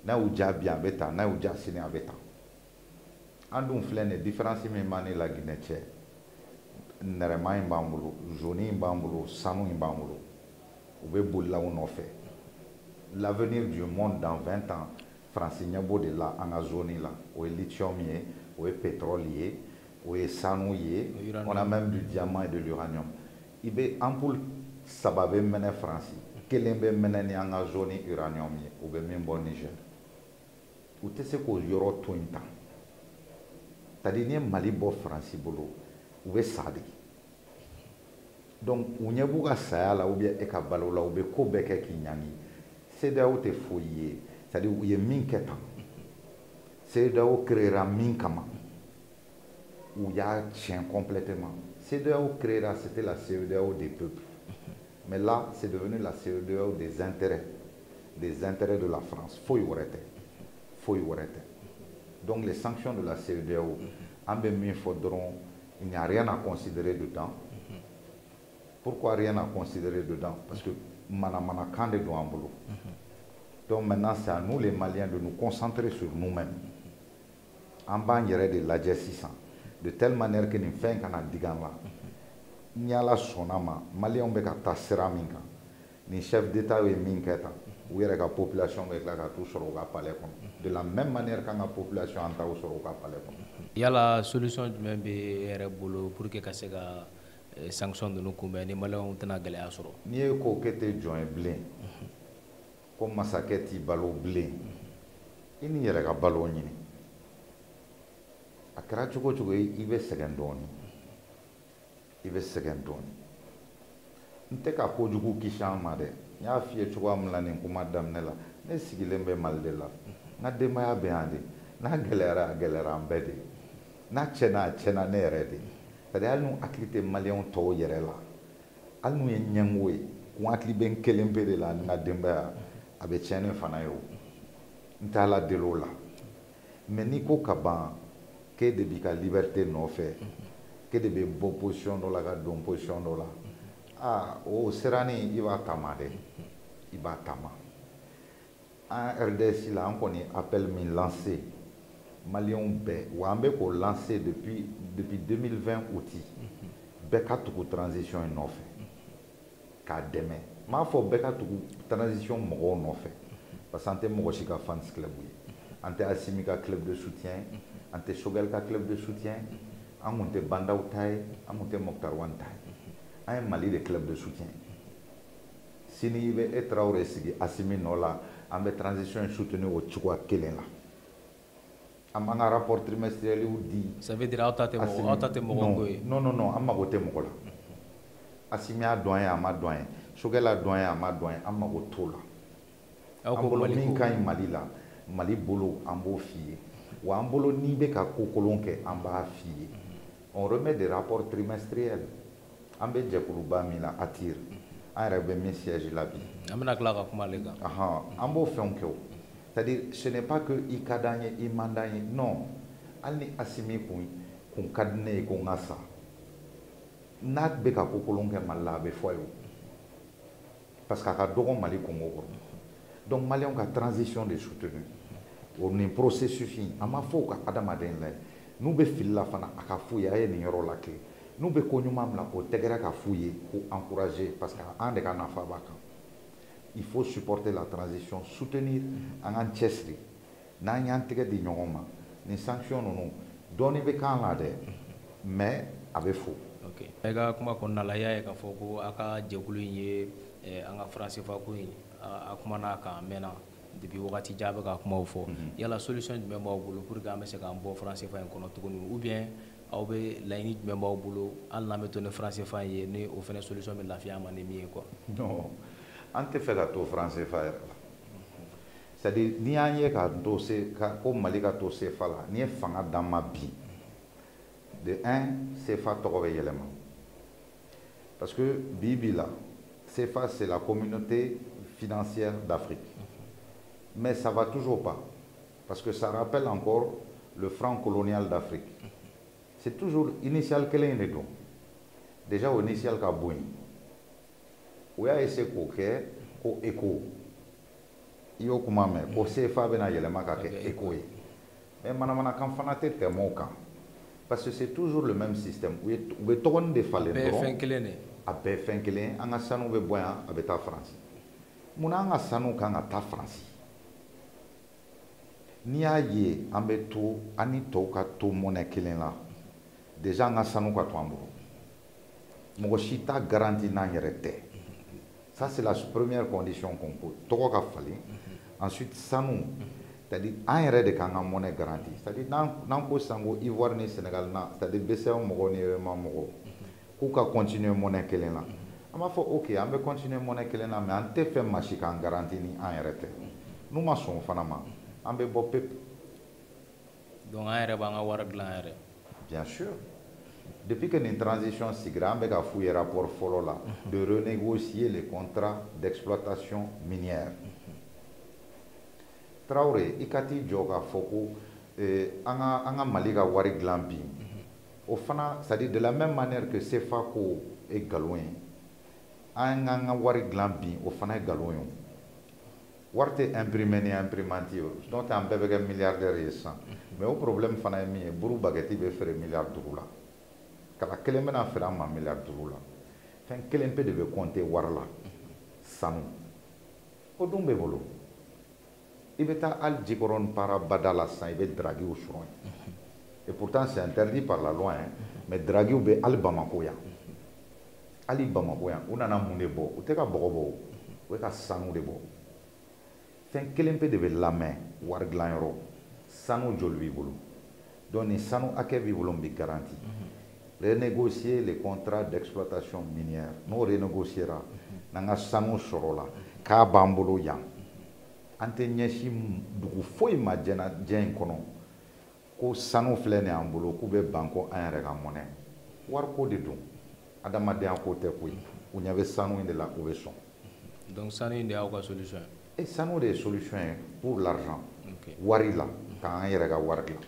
n'a y'u diya bi a bɛ ta n'a y'u diya sini a bɛ ta an dun filɛ nin ye différence min b'an ni Laginɛ cɛ nɛrɛma in b'an bolo jaune in b'an bolo sanu in b'an bolo u bɛ bolila u nɔfɛ l'avenir du monde dans 20 ans Faransi ɲɛ b'o de la an ka zone la o ye lithium ye o ye pétrole ye o ye sanu ye on a même du diamant et de l'uranium i bɛ ampoule 3 bɛ mɛnɛ Faransi kelen bɛ mɛnɛ ni an ka zone uranium ye o bɛ min bɔ Niger u tɛ se k'o yɔrɔ to yen tan c'est-à-dire n'i ye Mali bɔ Faransi bolo u bɛ sa de donc u ɲɛ b'u ka saya la ou bien e ka balo la u bɛ ko bɛɛ kɛ k'i ɲangi CEDEAO tɛ foyi ye c'est-à-dire u ye min kɛ tan CEDEAO créera min kama u y'a tiɲɛ complètement CEDEAO créera c'était la CEDEAO des peuples mais là c'est devenu la CEDEAO des intérêts de la France foyi wɛrɛ tɛ foyi wɛrɛ tɛ donc les sanctions de la CEDEAO an bɛ min fɔ dɔrɔn il n'y a rien à considérer dedans pourquoi rien à considérer dedans parce que manamanakan de don an bolo donc maintenant c'est à nous les Maliens de nous concentrer sur nous-mêmes an b'an yɛrɛ de lajɛ sisan de telle manière que nin fɛn kana digan la ni Ala sɔnna ma Maliens bɛ ka taa sira min kan ni chef d'état ye min kɛ tan u yɛrɛ ka population bɛ tila ka t'u sɔrɔ u ka palais kɔnɔ de la même manière qu'an ka population an t'aw sɔrɔ u ka palais kɔnɔ. Yala solution jumɛn bɛ e yɛrɛ bolo pour que ka se ka sanction ninnu kunbɛn ni Maliens tɛna gɛlɛya sɔrɔ. n'i ye ko kɛ tɛ jɔn ye bilen ko masakɛ t'i balo bilen i n'i yɛrɛ ka balo ɲini a kɛra cogo o cogo i bɛ sɛgɛn dɔɔni i bɛ sɛgɛn dɔɔni n tɛ ka kojugu kisi an ma dɛ n y'a f'i ye cogoya min na nin kuma daminɛ la ne sigilen bɛ Mali de la n ka denbaya bɛ yan de n'a gɛlɛyara a gɛlɛyara an bɛɛ de n'a tiɲɛna a tiɲɛna ne yɛrɛ de c'est-à-dire hali n'u hakili tɛ Maliens tɔw yɛrɛ la hali n'u ye ɲɛngo ye k'u hakili bɛ n kelen pe de la ni n ka denbaya a bɛ tiɲɛ ne fana ye o n tɛ Ala deli o la mais n'i ko ka ban k'e de b'i ka liberté nɔfɛ k'e de bɛ bɔ position dɔ la ka don position dɔ la o siranin i b'a taama dɛ i b'a taama an RDS la an kɔni appel min lancé Maliens bɛɛ wa an bɛ k'o lancé depuis 2020 août bɛɛ ka tugu transition in nɔfɛ k'a dɛmɛ n m'a fɔ bɛɛ ka tugu transition mɔgɔw nɔfɛ parce que an tɛ mɔgɔ si ka fans club ye an tɛ Assimi ka club de soutien an tɛ Choguel ka club de soutien an kun tɛ Bandaw ta ye an kun tɛ Mokhtar Wane ta ye an ye Mali de club de soutien sini i bɛ e Traoré sigi Assimi nɔ la an bɛ transition in soutenir o cogoya kelen la an b'an ka rapport trimestriel di ça veut dire aw ta tɛ mɔgɔ ko ye non an mago tɛ mɔgɔ la Assimi y'a dɔn ye a ma dɔn ye Choguel y'a dɔn ye a ma dɔn ye an mago t'o la an bolo min ka ɲi Mali la Mali bolo an b'o f'i ye wa an bolo n'i bɛ ka ko kolon kɛ an b'a f'i ye on remet des rapports trimestriels an bɛ jɛkuluba min na ATIR an yɛrɛ bɛ min siège la bi an bɛna tila ka kuma ale kan an b'o fɛnw kɛ o c'est-à-dire ce n'est pas que i ka d'an ye i man d'an ye non hali ni Assimi kun ka di ne ye ko n ka sa n'a bɛ ka ko kolon kɛ Mali la a bɛ fɔ a ye o parce que a ka dɔgɔ Mali Congo kɔrɔ donc Maliens ka transition de soutenu o nin processus in an ma fɔ u ka adamaden la n'u bɛ fili la fana a ka f'u ye a ye nin yɔrɔ la kɛ n'u bɛ ko ɲuman min na o tɛgɛrɛ ka f'u ye ko encourager parce que an de ka nafa b'a kan il faut supporter la transition soutenir an k'an cɛsiri n'an y'an tɛgɛ di ɲɔgɔn ma nin sanction ninnu dɔɔni bɛ k'an la dɛ mais a bɛ fo. ok i ka kuma kɔnɔna la i y'a ye k'a fɔ ko a ka jɛkulu in ye an ka franc CFA ko in a kumana a kan a mɛnna depuis wagati jan a bɛ ka kumaw fɔ yala solution jumɛn b'aw bolo pour que an bɛ se k'an bɔ franc CFA in kɔnɔ tuguni ou bien aw bɛ laɲini jumɛn b'aw bolo hali n'an bɛ to ni franc CFA in ye ni o fana solution bɛ lafiya an ma ni min ye quoi. non an tɛ fɛ ka to franc CFA yɛrɛ la c'est à dire n'i y'an ye ka to ko Mali ka to CFA la n'i ye fanga d'an ma bi de un CFA tɔgɔ bɛ yɛlɛma parce que bi la CFA c'est la communauté financière d'Afrique mais ça va toujours pas parce que ça rappelle encore le franc colonial d'Afrique c'est toujours initial kelen de don. Déjà au initial ka boy. Ou ya essayer ko ke ko écho. Iyo kuma me ko CFA bena yelema ka ke écho. Mais manamana kan fana te temo kan. Parce que c'est toujours le même système. Ou be togon de falen bɛɛ fɛn kelen de a bɛɛ fɛn kelen an ka sanu bɛ bɔ yan a bɛ taa faransi munna an ka sanu kan ka taa faransi n'i y'a ye an bɛ to an ni tɔw ka to mɔnɛ kelen la déjà an ka sanu ka to an bolo mɔgɔ si t'a garanti n'an yɛrɛ tɛ ça c'est la première condition qu'on pose tɔgɔ ka falen ensuite sanu c'est-à-dire an yɛrɛ de k'an ka mɔnɛ garanti c'est-à-dire n'an ko sisan ko Ivoire ni Sénégal na c'est-à-dire BCEAO mɔgɔw ni UEMOA mɔgɔw k'u ka continuer monnaie kelen la an b'a fɔ ok an bɛ continuer monnaie kelen na mais an tɛ fɛn maa si k'an garanti ni an yɛrɛ tɛ n'u ma sɔn o fana ma an bɛ bɔ pepu. donc an yɛrɛ b'an ka wari dilan an yɛrɛ. bien sûr depuis que nin transition sigira an bɛ ka f'u ye rapport fɔlɔ la de renégocier les contrats d'exploitation minière Traoré i ka t'i jɔ k'a fɔ ko an ka Mali ka wari dilan bi au fana c'est-à-dire de la même manière que CFA ko est galon ye an k'an ka wari dilan bi o fana ye galon ye wari tɛ imprimer ni imprimante ye n'o tɛ an bɛɛ bɛ kɛ milliardaire ye sisan mais o problème fana ye min ye buru baguette bɛ feere miliyari 5 la kala kelen bɛna feere an ma miliyari 5 la fɛn kelen pe de bɛ compter wari la sanu o dun bɛ bolo i bɛ taa hali Jikɔrɔni para bada la sisan i bɛ draguiw sɔrɔ yen. Et pourtant, c'est interdit par la loi. Hein. Mais Draghi be Ali Bamako ya. Ali Bamako ya. On a mun de bo. O te ka bogo bo. O ka sanu de bo. Fen kelen pe de be lamɛn wari dilan yɔrɔ. Sanu joli b'i bolo. Donc ni sanu hakɛ b'i bolo bi garanti. Renégocier les contrats d'exploitation minière. N'o renégociera n'an ka sanu sɔrɔ la k'a b'an bolo yan. An tɛ ɲɛsin dugu foyi ma diɲɛ in kɔnɔ. Ko sanu filɛ nin y'an bolo k'u bɛ ban ko an yɛrɛ ka mɔnɛ wariko de don adamadenya ko tɛ koyi u ɲɛ bɛ sanu in de la u bɛ sɔn. donc sanu in de y'aw ka solution ye. sanu de ye solution ye pour l'argent wari la k'an yɛrɛ ka wari dilan.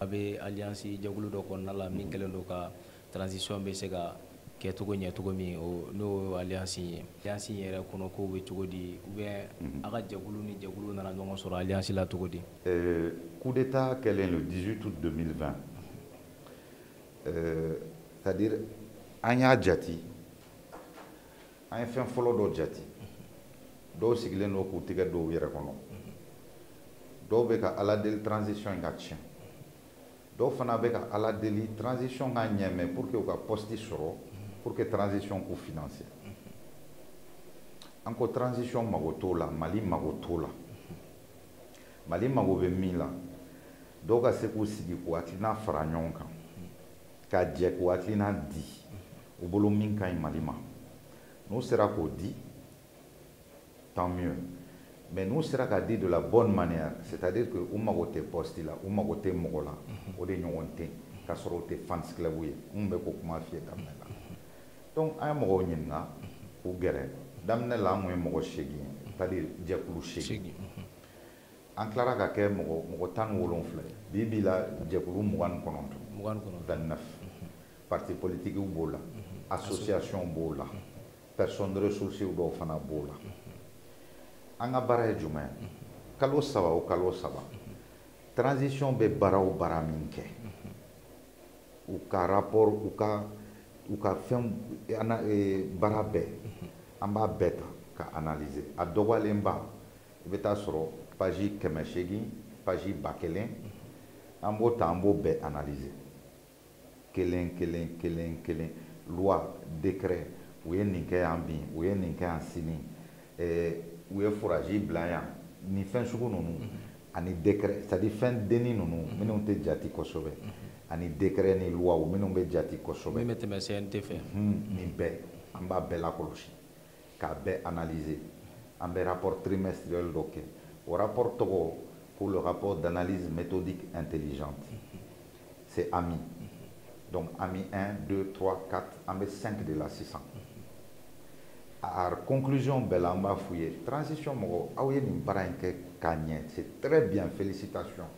a bɛ alliance jɛkulu dɔ kɔnɔna la min kɛlen don ka transition bɛ se ka kɛ cogo ɲɛ cogo min n'o alliance ye alliance yɛrɛ kɔnɔ kow bɛ cogo di ou bien a ka jɛkulu ni jɛkulu nana ɲɔgɔn sɔrɔ alliance la cogo di. coup d'état kɛlen le 18 août 2020 c'est-à-dire an y'a jati an ye fɛn fɔlɔ dɔ jati dɔw sigilen don k'u tigɛ don u yɛrɛ kɔnɔ dɔw bɛ ka ala deli transition in ka tiɲɛ dɔw fana bɛ ka ala deli transition ka ɲɛ mais pour que u ka poste sɔrɔ pour que transition k'u financer an ko transition mago t'o la Mali mago t'o la Mali mago bɛ min la dɔw ka se k'u sigi k'u hakilina fara ɲɔgɔn kan ka jɛ k'u hakilina di u bolo min ka ɲi Mali ma n'u sera k'o di tant mieux mais n'u sera k'a di de la bonne manière c'est-à-dire que u mago tɛ poste la u mago tɛ mɔgɔ la o de ɲɔgɔn tɛ k'a sɔrɔ o tɛ fans club ye n bɛ k'o kuma f'i ye daminɛ la donc an ye mɔgɔw ɲininka k'u gɛrɛ daminɛ la an kun ye mɔgɔ 8 ye c'est-à-dire jɛkulu 8 an tilara ka kɛ mɔgɔ 17 ye bi la jɛkulu 29 parti politique b'o la association b'o la personne de ressources dɔw fana b'o la an ka baara ye jumɛn kalo 3 o kalo 3 transition bɛ baara o baara min kɛ u ka rapport u ka fɛn baara bɛɛ an b'a bɛɛ ta ka analyser a dɔgɔyalenba i bɛ taa sɔrɔ page 800 page 1000 an b'o ta an b'o bɛɛ analyser kelen loi décret u ye nin kɛ yan bi u ye nin kɛ yan sini u ye foraji bila yan ni fɛn sugu ninnu ani décret c'est-à-dire fɛn denni ninnu minnu tɛ jate kosɛbɛ ani décret ni loi minnu bɛ jate kosɛbɛ min bɛ tɛmɛ CNT fɛ nin bɛɛ an b'a bɛɛ lakɔlɔsi k'a bɛɛ analyser an bɛ rapport trimestriel dɔ kɛ o rapport tɔgɔ ko le rapport d'analyse méthodique intelligente c'est AMI donc AMI 1 2 3 4 an bɛ 5 de la sisan a conclusion bɛɛ la an b'a f'u ye transition mɔgɔ aw ye nin baara in kɛ k'a ɲɛ c'est très bien félicitations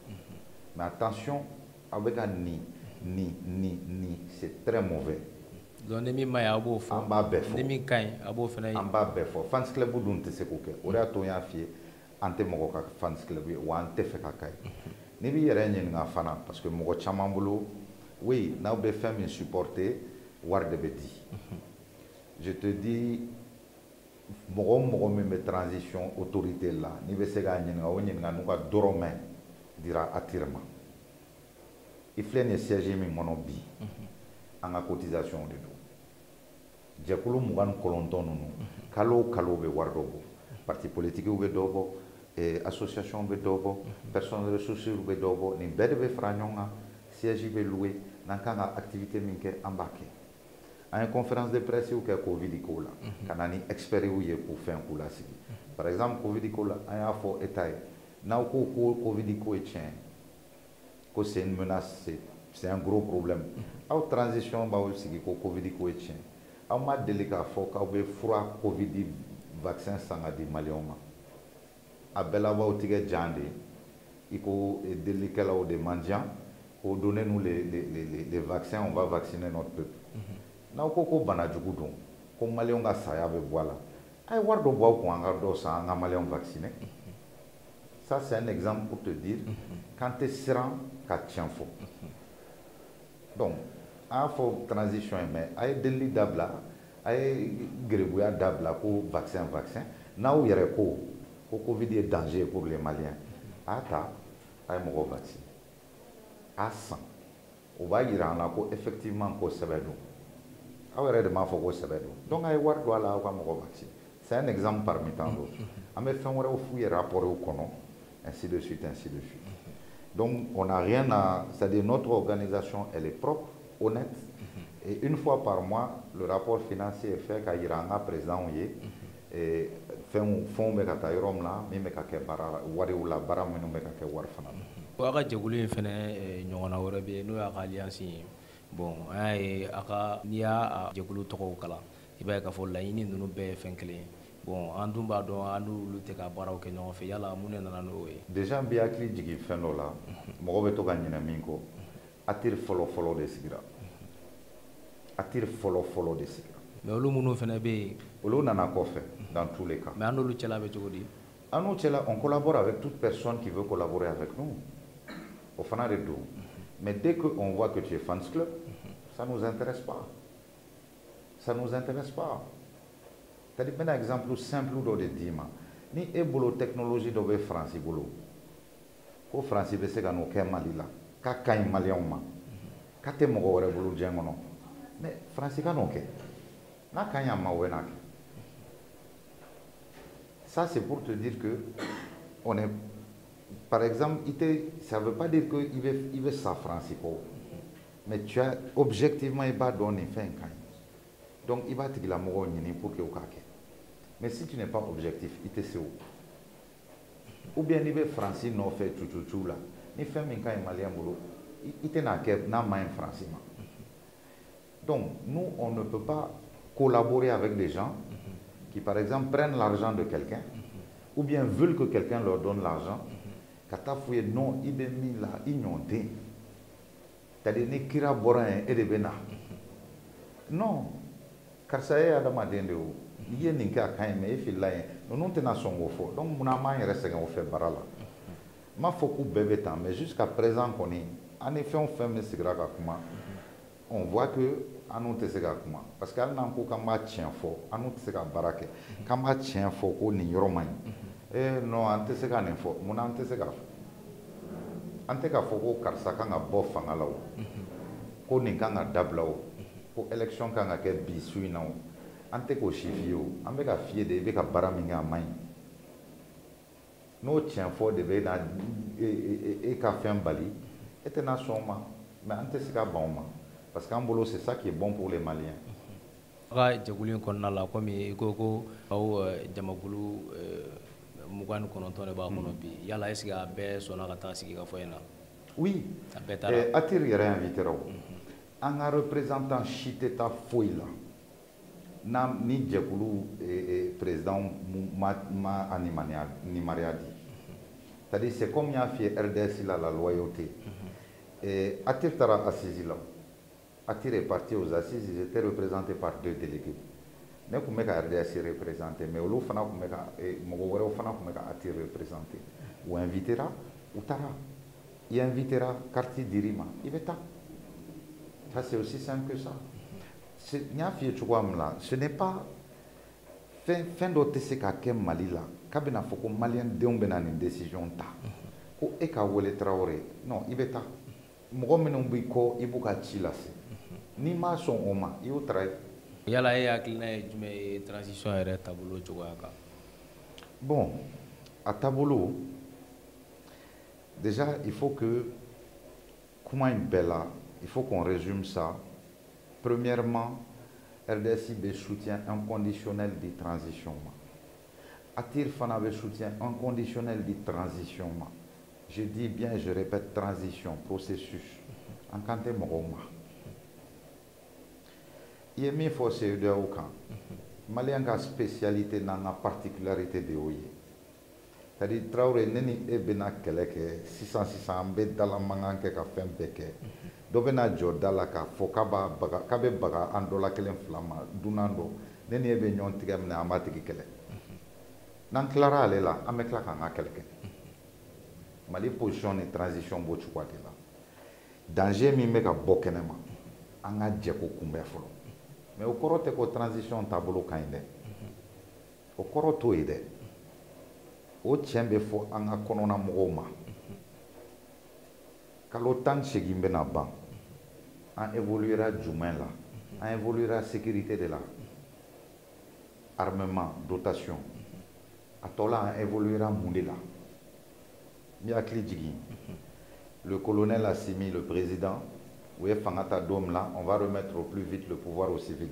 mais attention aw bɛ ka nin Ni. C'est très mauvais. Donc, ni ma ya bo fo. Amba befo. Ni mi kain abo fena. Amba befo. Fans club dun te se ko ke. Ora to ya fie ante mo ka fans club wa ante fe ka kai. Ni bi yere nyen nga fana parce que mo chama bolo oui, na be femme supporter war de bedi. Je te dis mogo me transition autorité là ni be se ga nyen nga wonyen nga nuka dorome dira attirement. Il faut ne siège mi mono bi. En cotisation de do. Jakulu mugan kolonton nunu. Kalo be wardobo. Parti politique be dobo, association be dobo, personne de ressources be dobo, ni bede be franyonga, siège be loué, nankanga activité minke embarqué. À une conférence de presse ou que Covid là, kanani expert ou ye pour faire un coup là. Par exemple, Covid là, un fo état. Na ko Covid ko est que c'est une menace, c'est un gros problème. La transition, c'est que le Covid est tien. On m'a délicat faut qu'il y ait froid Covid vaccin sans des Maliens. A bella va au tigre jandi, il faut délicat là où des mendiants, pour donner nous les vaccins, on va vacciner notre peuple. Na ko banajugu don, ko Maliens ga saya be voilà. Ay war do bois ko anga do sa anga Maliens vacciné. Ça c'est un exemple pour te dire quand tu es serein, tu tiens faux. Donc, il faut transition, mais il y a des lits d'abla, il y a des grébouillas d'abla pour vaccin. Là où il y a le Covid est danger pour les Maliens. Ata, il y a un vaccin. À 100. On va dire effectivement que c'est bon. Il y a des gens qui sont donc, il y a des vaccin. C'est un exemple parmi tant d'autres. On a fait un rapport au Conon, ainsi de suite. Donc, on n'a rien à... C'est-à-dire, notre organisation, elle est propre, honnête. Et une fois par mois, le rapport financier est fait quand il y a un président et fait un fonds de kataïrom là, mais kake bara wari ou la bara mais nous kake war fana. Aka jegulu fene ñongona wora be no ya alliance bon ay aka niya jegulu to ko kala iba ka fo la yini nunu be fenkele. Bon, en Dumba, nous te kabara ke ñoo fe yalla mu ne nana no we déjà bi akli jigi fenno la mo be to ganyina minko atir folo de sigira atir folo de sigira mais olu munu fene be olu nana ko fe dans tous les cas mais anolu cela be jogodi anu cela on collabore avec toute personne qui veut collaborer avec nous au fana de do mais dès que on voit que tu es fans club ça nous intéresse pas c'est-à-dire, un exemple simple de dire, ni ebolo technologie de France bolo. Ko France be se ka no ke Mali la, ka kain malien ma. Ka te mo gore bolo jengono. Mais France ka no ke. Na kanya ma wena ke. Ça c'est pour te dire que on est par exemple, ça veut pas dire que il veut ça France mais tu as objectivement il va donner fin quand. Donc, il va te dire la mort pour que vous caquez. Mais si tu n'es pas objectif, il te sait où. Ou bien, il va français non fait tout là. Il fait un cas malien boulot. Il te n'a main français. Donc, nous, on ne peut pas collaborer avec des gens qui, par exemple, prennent l'argent de quelqu'un ou bien veulent que quelqu'un leur donne l'argent. Quand tu as fouillé, non, il est mis là, il n'y a pas. C'est-à-dire, il y a borin et des bénas. Non. Car ça est à la madine de où il y a une cas quand même, il fait là, nous n'avons pas son fort. Donc, mon amant est resté en fait barala. Ma faut que bébé temps, mais jusqu'à présent, en effet, on fait mes cigares comment on voit que à nous te sega comment parce qu'à n'en ko kama tien fort, à nous te sega barake, kama tien fort ko ni yoromai. Non, ante sega ne fort, mon ante sega. Ante ka fort ko karsa kanga bof fangala o. Ko ni kanga dabla o. Pour élection quand on a fait bisu non ante ko chifio ambe ka fie de be ka baraminga mai no tien fort de be na e ka fait un bali était na soma mais ante sika bon parce qu'en bolo c'est ça qui est bon pour les Maliens ga jagulin konna la comme ko aw jamagulu mugan konontone ba kono bi yalla esiga be sona ka ta sigi ka foyena oui attir yere invité raw un représentant chiteta foila na ni jekulu président ma animariadi c'est-à-dire c'est comme il y a fait RDS la loyauté Et Atir Tara Assisi là. Atir est parti aux assises, ils étaient représentés par 2 délégués. Ne kun bɛ ka RDS représenté, mais olu fana kun bɛ ka mɔgɔ wɛrɛw fana kun bɛ ka Atir représenté. Ou invitera, ou tara. Il invitera quartier dirima, il va ta. Ça c'est aussi simple que ça. Ce n'est pas fin d'autre c'est qu'à quel Mali là, kabina foko malien denw bena une décision ta. Ko e ka wele Traoré, non, il va ta. Mɔgɔ minnu b'i kɔ i b'u ka ci lase. N'i m'a sɔn o ma, i y'o tra. Yala e hakilina ye jumɛn ye transition yɛrɛ taabolo cogoya kan? Bon, à tabolo, déjà il faut que, comment une belle, il faut qu'on résume ça. Premièrement, RDSIB soutient inconditionnel de transition. Atir Fana avait soutien inconditionnel de transition. Je dis bien, je répète, transition, processus. En kanté Moroma. Il y a mis forcé de aucun. Malien a spécialité dans la particularité de Oye. C'est-à-dire, Traoré neni e bena keleke 600 be dala mangan ke ka fɛn bɛɛ kɛ. Dɔ bena jɔ da la k'a fɔ k'a bɛ baga an dɔ la kelen fila ma dunan dɔ neni e bɛ ɲɔgɔn tigɛ minɛ an b'a tigi kɛlɛ. N'an tilara ale la an bɛ tila k'an ka kɛlɛ kɛ. Mali position ni transition b'o cogoya de la. Danger min bɛ ka bɔ kɛnɛma an ka jɛ ko kunbɛn fɔlɔ. Mais o kɔrɔ tɛ ko transition taabolo ka ɲi dɛ. O kɔrɔ t'o ye dɛ. O tiɲɛ bɛ fɔ an ka kɔnɔna mɔgɔw ma. Kalo 18 bɛna ban. An évoluera jumɛn la? An évoluera sécurité de la. Armement, dotation. A tɔ la an évoluera mun de la? N bɛ hakili jigin. Le colonel Assimi, le président, où est Fangata Dome là, on va remettre au plus vite le pouvoir aux civils.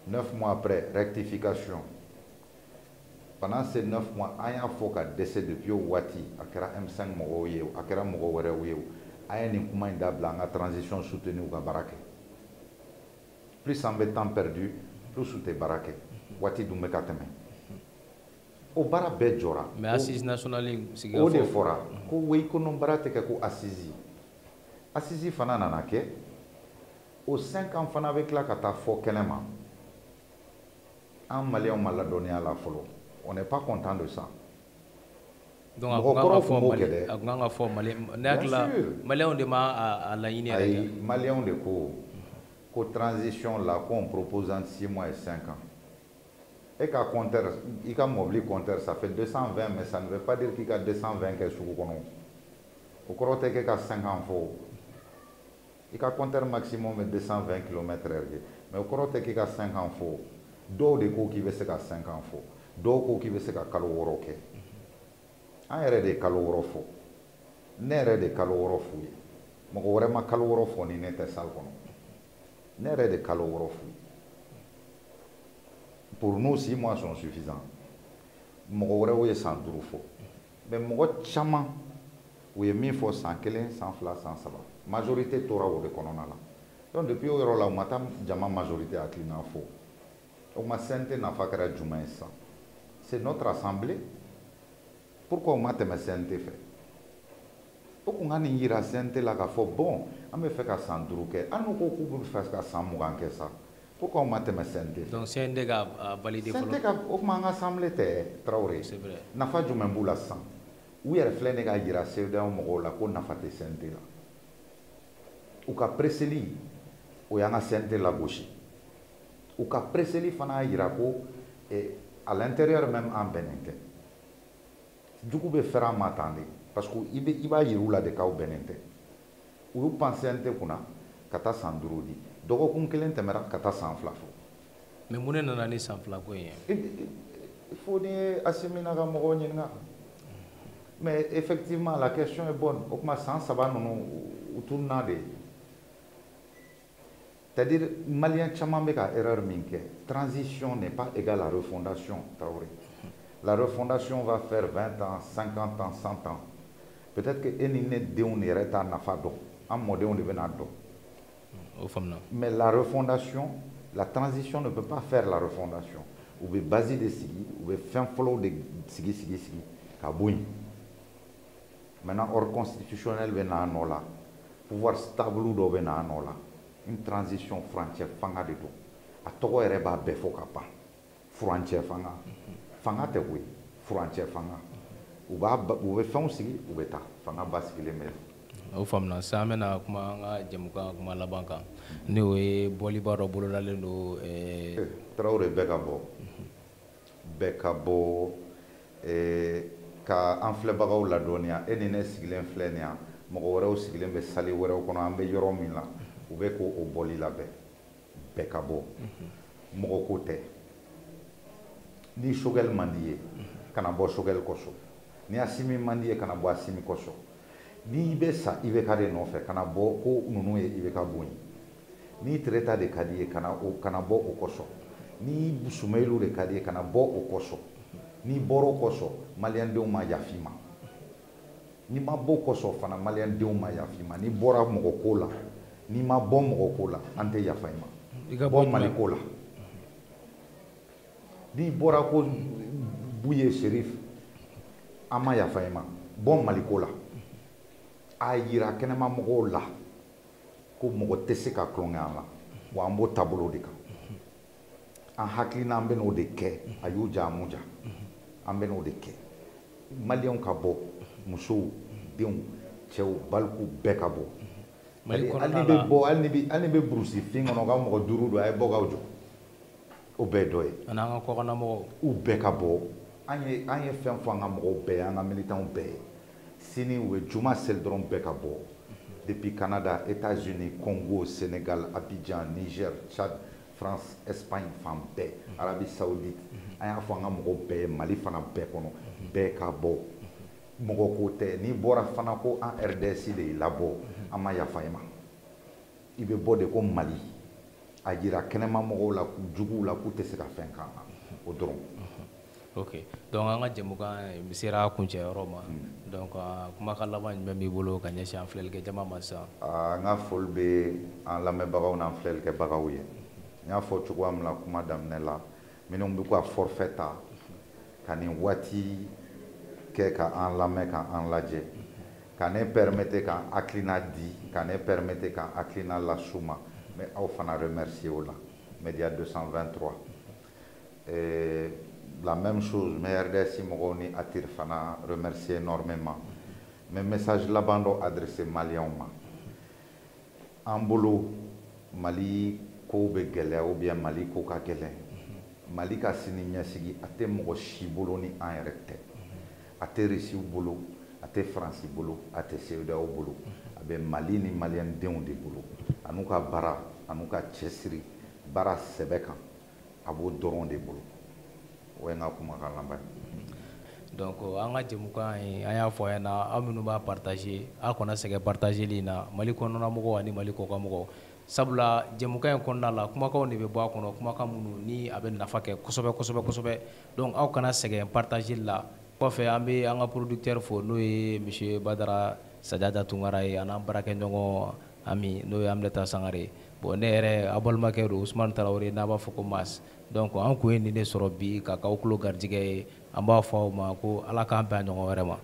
9 mois après, rectification. Pendant ces 9 mois, il y a un décès depuis Ouati, il y a M5 Mogo, il y a Mogo, il y a une transition soutenue au Baraké. Plus en temps perdu, plus sous tes Baraké. Ouati Doumekateme. Au Barabé Djora. Mais assise nationale, c'est au de fora. Ko oui, ko non barate ko assisi. Assisi fana nanake. Au 5 ans fana avec la kata fo kenema. Un Malien on m'a donné à la follow. On n'est pas content de ça. Donc, à fond, Malien de à la ligne. Malien de co transition là qu'on propose entre 6 mois et 5 ans. Et qu'à compter, il y a mobile compteur, ça fait 220, mais ça ne veut pas dire qu'il y a 220 qui sont sous le compte. Au cours de 5 ans, il y a un compteur maximum de 220 km/h. Mais au cours de 5 ans, d'autres qui veulent 5 ans. D'autres qui veulent 4 ans. Un erreur de caloro fo. N'erreur de caloro fo. Mais vraiment caloro fo ni n'était sale kono. N'erreur de caloro fo. Pour nous, 6 mois sont suffisants. Mouroué sans droufo. Mais moi, chaman, oui, il faut 100 100 flas, 100 sabat. Majorité Torah ou de Kononala. Donc, depuis au là, on a une majorité à Clinafo. On a senté na fakara Djoumaïsa. C'est notre assemblée. Pourquoi on a une senté fait? Pourquoi on a une senté là qui fait bon? On a fait qu'à 100 drouke. On a fait qu'à 100 mouranke ça. Pourquoi on m'a te senté? Donc c'est un dégât à valider. C'est un dégât au moment assemblée Traoré. C'est vrai. N'a pas du même bout la sang. Oui, elle fait négà gira c'est d'un mot là qu'on n'a pas te senté là. Ou qu'a presseli ou y'en a senté la gauche. Ou qu'a presseli fana gira ko et à l'intérieur même en Bénin. Du coup, il faut faire un m'attendre parce qu'il va y rouler des cas au Bénin. Ou vous pensez un peu qu'on a kata sandurudi. Donc, on peut kata 100 fla. Mais mon nana ni 100 fla quoi. Il faut dire assimina ga mogo nyinga. Mais effectivement, la question est bonne. Au moins 100 ça va nous tourner de. C'est-à-dire, Malien chaman beka erreur minke. Transition n'est pas égale à refondation, Traoré. La refondation va faire 20 ans, 50 ans, 100 ans. Peut-être que enine deun ereta nafado. En mode on devait nado. Mais la refondation, la transition ne peut pas faire la refondation. Ou be basi de sigi, ou be fin follow de sigi. Kabouin. Maintenant, ordre constitutionnel be na no la, pouvoir stable do be na no la, une transition frontière fanga de do. A togo yɛrɛ b'a bɛɛ fɔ ka ban. Frontière fanga. Fanga tɛ koyi. Frontière fanga. U bɛ fɛnw sigi, u bɛ taa. Fanga basigilen bɛ. O faamuna sisan an bɛna kuma an ka jɛmukan kuma laban kan ni o ye bɔliba dɔ bolodalen don Tarawele bɛɛ ka bɔ. Bɛɛ ka bɔ ka an filɛbagaw ladɔnniya e ni ne sigilen filɛ nin yan mɔgɔ wɛrɛw sigilen bɛ sali wɛrɛw kɔnɔ an bɛ yɔrɔ min na u bɛ k'o bɔli labɛn bɛɛ ka bɔ mɔgɔ ko tɛ ni sogɛli man di ye kana bɔ sogɛli kɔsɔn ni asimi man di ye kana bɔ asimi kɔsɔn ni i bɛ sa i bɛ ka de nɔfɛ kana bɔ ko ninnu ye i bɛ ka bon ye ni tireta de ka di ye kana bɔ o kɔsɔn ni sumɛyilu de ka di ye kana bɔ o kɔsɔn n'i bɔra o kɔsɔn maliyɛndenw ma yafa i ma n'i ma bɔ o kɔsɔn fana maliyɛndenw ma yafa i ma n'i bɔra mɔgɔ ko la n'i ma bɔ mɔgɔ ko la an tɛ yafa i ma bɔ Mali ko la n'i bɔra ko Buye Serif an ma yafa i ma bɔ Mali ko la a yira kɛnɛma mɔgɔw la ko mɔgɔ tɛ se ka tulonkɛ an la wa an b'o taabolo de kan an hakilina an bɛ n'o de kɛ a y'u ja a m'u ja an bɛ n'o de kɛ maliyɛnw ka bɔ musow denw cɛw baliku bɛɛ ka bɔ hali ni bɛ burusi fin kɔnɔ ka mɔgɔ 5 don a ye bɔ k'aw jɔ o bɛɛ ye dɔ ye ani an ka kɔkannamɔgɔw u bɛɛ ka bɔ an ye fɛn fɔ an ka mɔgɔw bɛɛ ye an ka militanw bɛɛ ye sini u ye juma seli dɔrɔn bɛɛ ka bɔ depuis Canada États-Unis Congo Sénégal Abidjan Niger Tchad France Espagne fan bɛɛ Arabie Saoudite an y'a fɔ an ka mɔgɔw bɛɛ ye Mali fana bɛɛ kɔnɔ bɛɛ ka bɔ mɔgɔ ko tɛ n'i bɔra fana ko an RDS de y'i labɔ an ma yafa i ma i bɛ bɔ de ko Mali a jira kɛnɛma mɔgɔw la juguw la k'u tɛ se ka fɛn k'an na o dɔrɔn. Ok donc an ka jɛmukan sera a kuncɛyɔrɔ ma donc kumakan laban jumɛn b'i bolo ka ɲɛsin an filɛlikɛ jama ma sisan. N ka foli bɛ an lamɛnbagaw n'an filɛlikɛbagaw ye n y'a fɔ cogoya min na kuma daminɛ la minnu bɛ ka forfait ta ka nin waati kɛ ka an lamɛn ka an lajɛ ka ne permettre ka hakilina di ka ne permettre ka hakilina las'u ma n bɛ aw fana remercier o la Média 223 la même chose n bɛ RDS mɔgɔw ni ATIR fana remercier énormément mais message laban dɔ adressé maliyɛnw ma an bolo Mali kow bɛ gɛlɛya ou bien Mali ko ka gɛlɛn Mali ka sini ɲɛsigi a tɛ mɔgɔ si bolo ni an yɛrɛ tɛ a tɛ Rusiw bolo a tɛ Faransi bolo a tɛ CEDEAO bolo a bɛ Mali ni maliyɛndenw de bolo a n'u ka baara a n'u ka cɛsiri baara sɛbɛ kan a b'o dɔrɔn de bolo o ye n ka kumakan laban ye. Donc an ka jɛmukan an y'a fɔ a ɲɛna aw minnu b'a partager aw kana sɛgɛn partageli in na Mali kɔnɔna mɔgɔw ani Mali kɔkan mɔgɔw sabula jɛmukan in kɔnɔna la kumakanw de bɛ bɔ a kɔnɔ kumakan minnu ni a bɛ nafa kɛ kosɛbɛ kosɛbɛ kosɛbɛ donc aw kana sɛgɛn partageli la kɔfɛ an bɛ an ka producteur fo n'o ye monsieur Badara Sajata Tunkara ye an'an baarakɛɲɔgɔn ami n'o ye Aminata Sangare bon ne yɛrɛ a balimakɛ don Usumani Tarawele n'a b'a fɔ ko Mas donc an kun ye nin de sɔrɔ bi ka k'aw tulo garijɛgɛ ye an b'a fɔ aw ma ko Ala k'an bɛn a ɲɔgɔn wɛrɛ ma.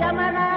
Jamana,